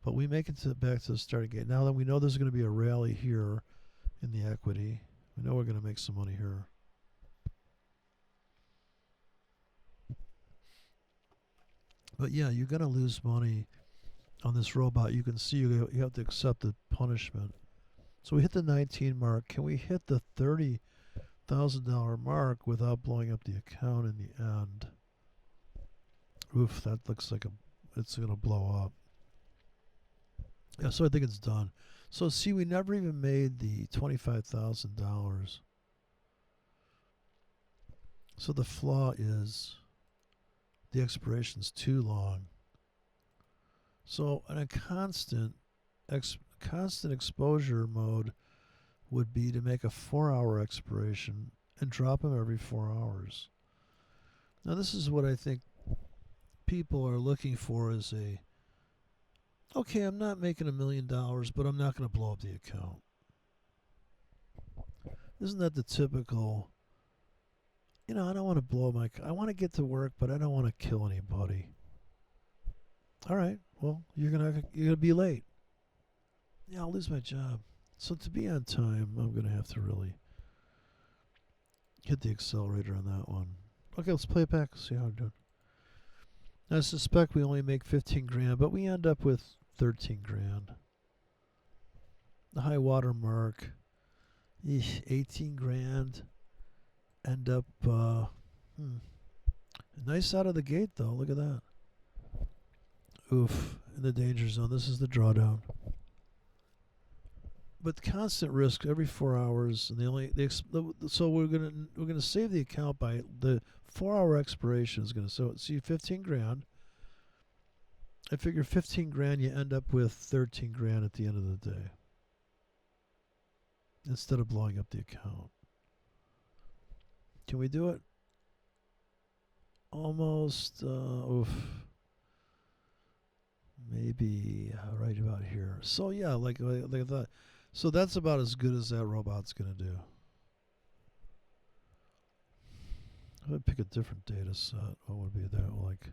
S1: But we make it back to the starting gate. Now that we know there's going to be a rally here in the equity, we know we're going to make some money here. But yeah, you're going to lose money on this robot. You can see you have to accept the punishment. So we hit the 19 mark. Can we hit the $30,000 mark without blowing up the account in the end? Oof, that looks like it's going to blow up. Yeah, so I think it's done. So see, we never even made the $25,000. So the flaw is the expiration's too long. So in a constant exposure mode would be to make a 4-hour expiration and drop them every 4 hours. Now this is what I think people are looking for is okay, I'm not making $1 million, but I'm not going to blow up the account. Isn't that the typical, I don't want to blow I want to get to work, but I don't want to kill anybody. All right, well, you're gonna be late. Yeah, I'll lose my job. So to be on time, I'm going to have to really hit the accelerator on that one. Okay, let's play it back, see how we're doing. I suspect we only make 15 grand, but we end up with 13 grand. The high water mark, 18 grand. End up, nice out of the gate though, look at that. Oof, in the danger zone. This is the drawdown. But constant risk every 4 hours, and so we're gonna save the account by the 4-hour expiration is gonna see 15 grand. I figure 15 grand, you end up with 13 grand at the end of the day, instead of blowing up the account. Can we do it? Almost. Oof. Maybe right about here. So yeah, like that. So that's about as good as that robot's gonna do. I'm gonna pick a different data set. What would be that like?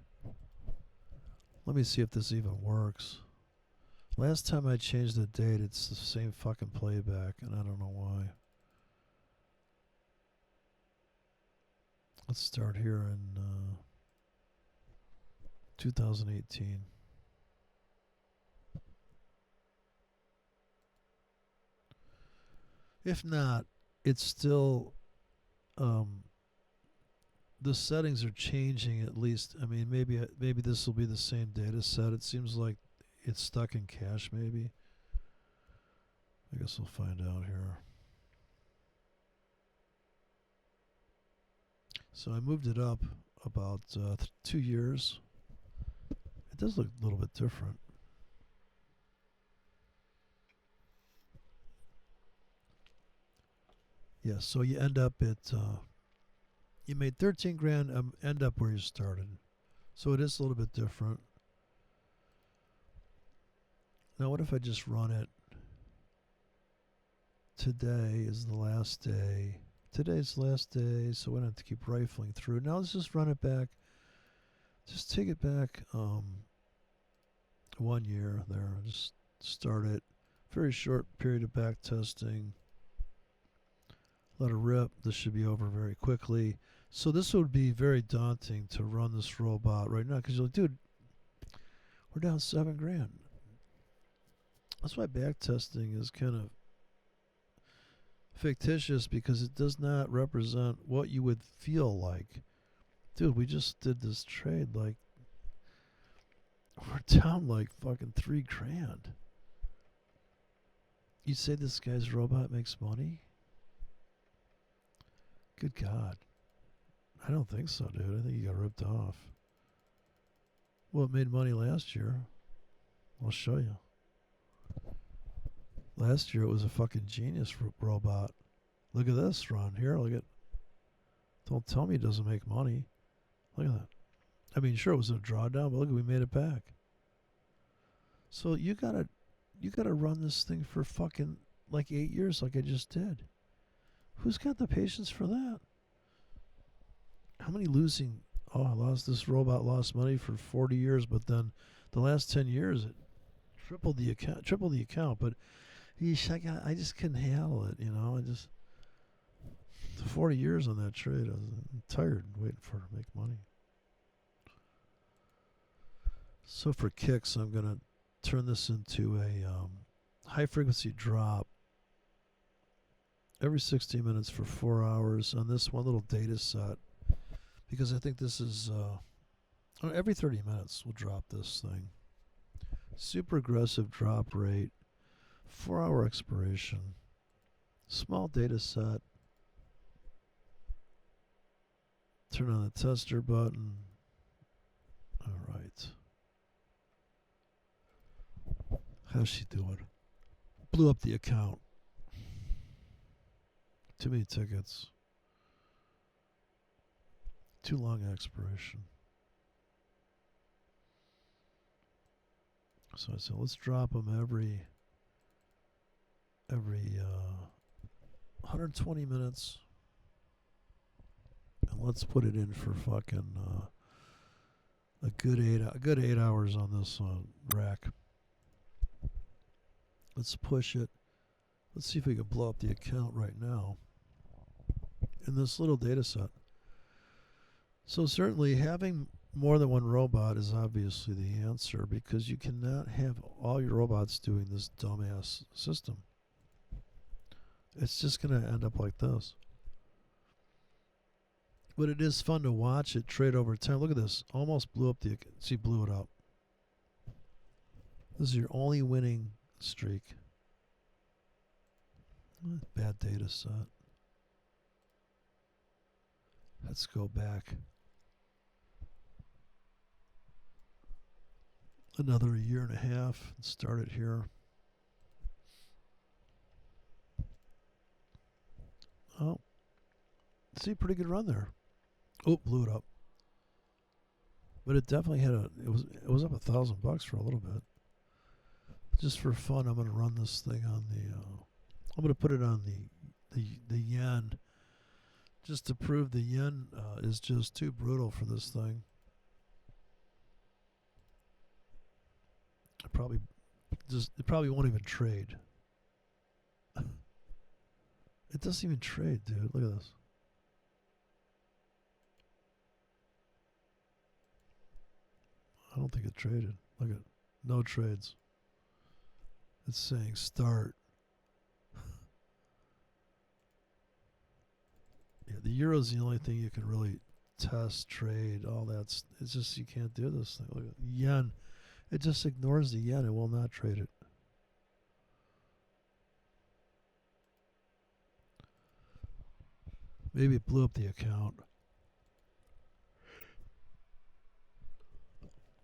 S1: Let me see if this even works. Last time I changed the date, it's the same fucking playback, and I don't know why. Let's start here in 2018. If not, it's still the settings are changing at least. I mean, maybe this will be the same data set. It seems like it's stuck in cache maybe. I guess we'll find out here. So I moved it up about 2 years. It does look a little bit different. Yeah, so you end up at You made 13 grand, end up where you started. So it is a little bit different. Now, what if I just run it? Today is the last day. Today's the last day, so we don't have to keep rifling through. Now let's just run it back. Just take it back 1 year there. Just start it. Very short period of back testing. Let it rip. This should be over very quickly. So this would be very daunting to run this robot right now because you're like, dude, we're down 7 grand. That's why back testing is kind of fictitious, because it does not represent what you would feel like. Dude, we just did this trade, like, we're down like fucking 3 grand. You say this guy's robot makes money? Good God. I don't think so, dude. I think you got ripped off. Well, it made money last year. I'll show you. Last year it was a fucking genius robot. Look at this, Ron. Here, look at. Don't tell me it doesn't make money. Look at that. I mean, sure, it was a drawdown, but look, we made it back. So you gotta run this thing for fucking like 8 years, like I just did. Who's got the patience for that? How many losing? Oh, I lost this robot. Lost money for 40 years, but then the last 10 years it tripled the account. But I just couldn't handle it, you know. 40 years on that trade. I was tired waiting for it to make money. So for kicks, I'm gonna turn this into a high frequency drop every 60 minutes for 4 hours on this one little data set, because I think this is every 30 minutes we'll drop this thing. Super aggressive drop rate, 4-hour expiration, small data set. Turn on the tester button. All right. How's she doing? Blew up the account. Too many tickets. Too long expiration. So I said, let's drop them every 120 minutes. And let's put it in for fucking a good 8 hours on this rack. Let's push it. Let's see if we can blow up the account right now in this little data set. So certainly having more than one robot is obviously the answer, because you cannot have all your robots doing this dumbass system. It's just going to end up like this. But it is fun to watch it trade over time. Look at this. Almost blew up blew it up. This is your only winning streak. Bad data set. Let's go back another 1.5 years and start it here. Oh, see, pretty good run there. Oh, blew it up. But it definitely had it was up $1,000 for a little bit. Just for fun, I'm going to run this thing on the. I'm going to put it on the yen, just to prove the yen is just too brutal for this thing. It probably won't even trade. It doesn't even trade, dude. Look at this. I don't think it traded. Look at no trades. It's saying start. Yeah, the euro's the only thing you can really test, trade, all that. It's just you can't do this thing. Look at yen. It just ignores the yen. It will not trade it. Maybe it blew up the account.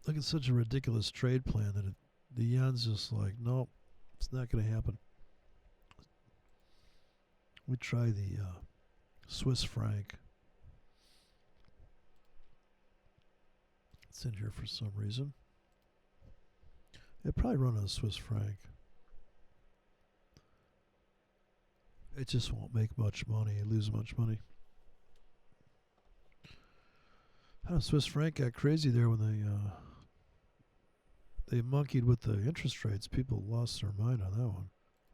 S1: Look, it's such a ridiculous trade plan that the yen's just like, nope, it's not going to happen. We try the Swiss franc. It's in here for some reason. It probably run on a Swiss franc. It just won't make much money. You lose much money. Swiss franc got crazy there when they monkeyed with the interest rates. People lost their mind on that one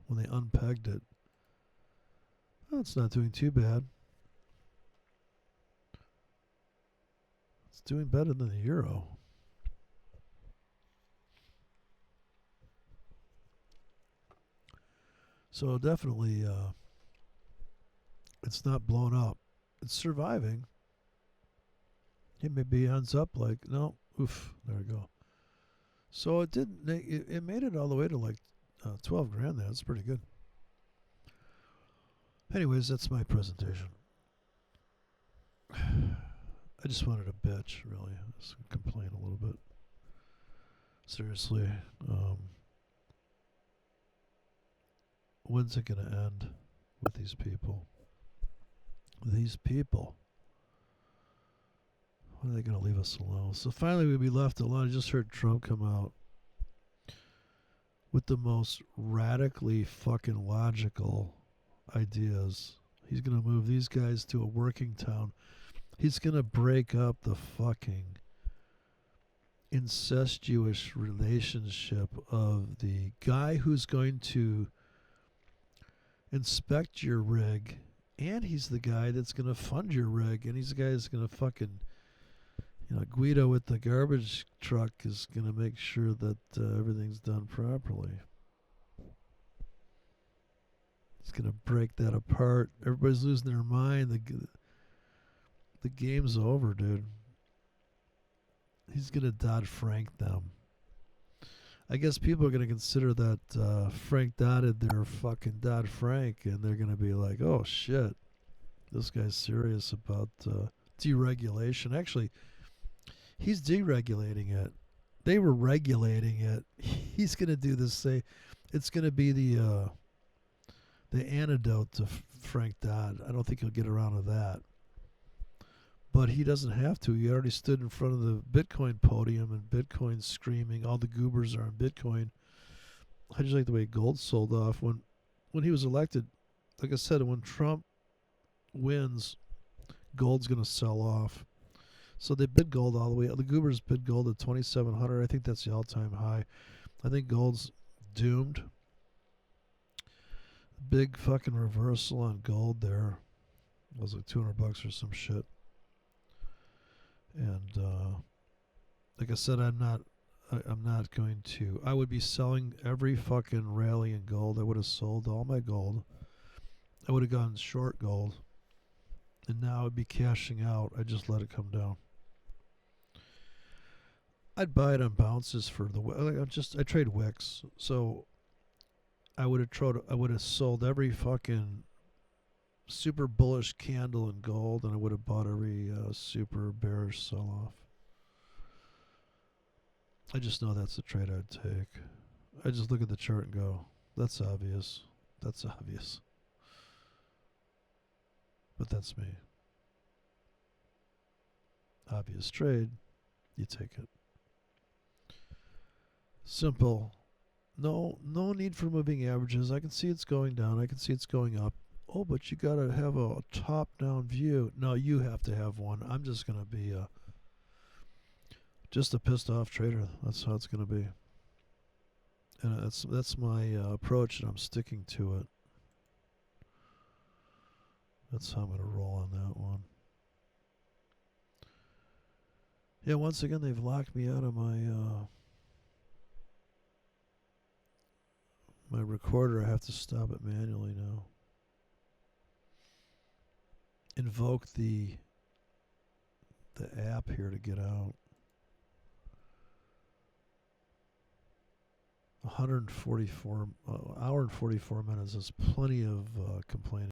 S1: when they unpegged it. Well, it's not doing too bad. It's doing better than the euro. So definitely, it's not blown up. It's surviving. It maybe ends up like, no, oof, there we go. So it did. It made it all the way to like 12 grand. That's pretty good. Anyways, that's my presentation. I just wanted to bitch, really. Just complain a little bit. Seriously. When's it going to end with these people? These people. When are they going to leave us alone? So finally we'll be left alone. I just heard Trump come out with the most radically fucking logical ideas. He's going to move these guys to a working town. He's going to break up the fucking incestuous relationship of the guy who's going to inspect your rig, and he's the guy that's going to fund your rig, and he's the guy that's going to fucking, Guido with the garbage truck is going to make sure that everything's done properly. He's going to break that apart. Everybody's losing their mind. The game's over, dude. He's going to Dodd-Frank them. I guess people are going to consider that Frank dotted their fucking Dodd-Frank, and they're going to be like, oh, shit. This guy's serious about deregulation. Actually, he's deregulating it. They were regulating it. He's going to do this. Say, it's going to be the antidote to Frank Dodd. I don't think he'll get around to that. But he doesn't have to. He already stood in front of the Bitcoin podium, and Bitcoin's screaming. All the goobers are on Bitcoin. I just like the way gold sold off when he was elected. Like I said, when Trump wins, gold's going to sell off. So they bid gold all the way. The goobers bid gold at 2,700. I think that's the all-time high. I think gold's doomed. Big fucking reversal on gold there. It was like $200 or some shit. And like I said, I'm not going to. I would be selling every fucking rally in gold. I would have sold all my gold. I would have gone short gold, and now I'd be cashing out. I just let it come down. I'd buy it on bounces for I trade wicks, so I would have sold every fucking super bullish candle in gold, and I would have bought every super bearish sell-off. I just know that's the trade I'd take. I just look at the chart and go, that's obvious. That's obvious. But that's me. Obvious trade, you take it. Simple. No need for moving averages. I can see it's going down. I can see it's going up. Oh, but you got to have a top-down view. No, you have to have one. I'm just going to be just a pissed-off trader. That's how it's going to be. And that's my approach, and I'm sticking to it. That's how I'm going to roll on that one. Yeah, once again, they've locked me out of my my recorder. I have to stop it manually now. Invoke the app here to get out. 144 hour and 44 minutes is plenty of complaining.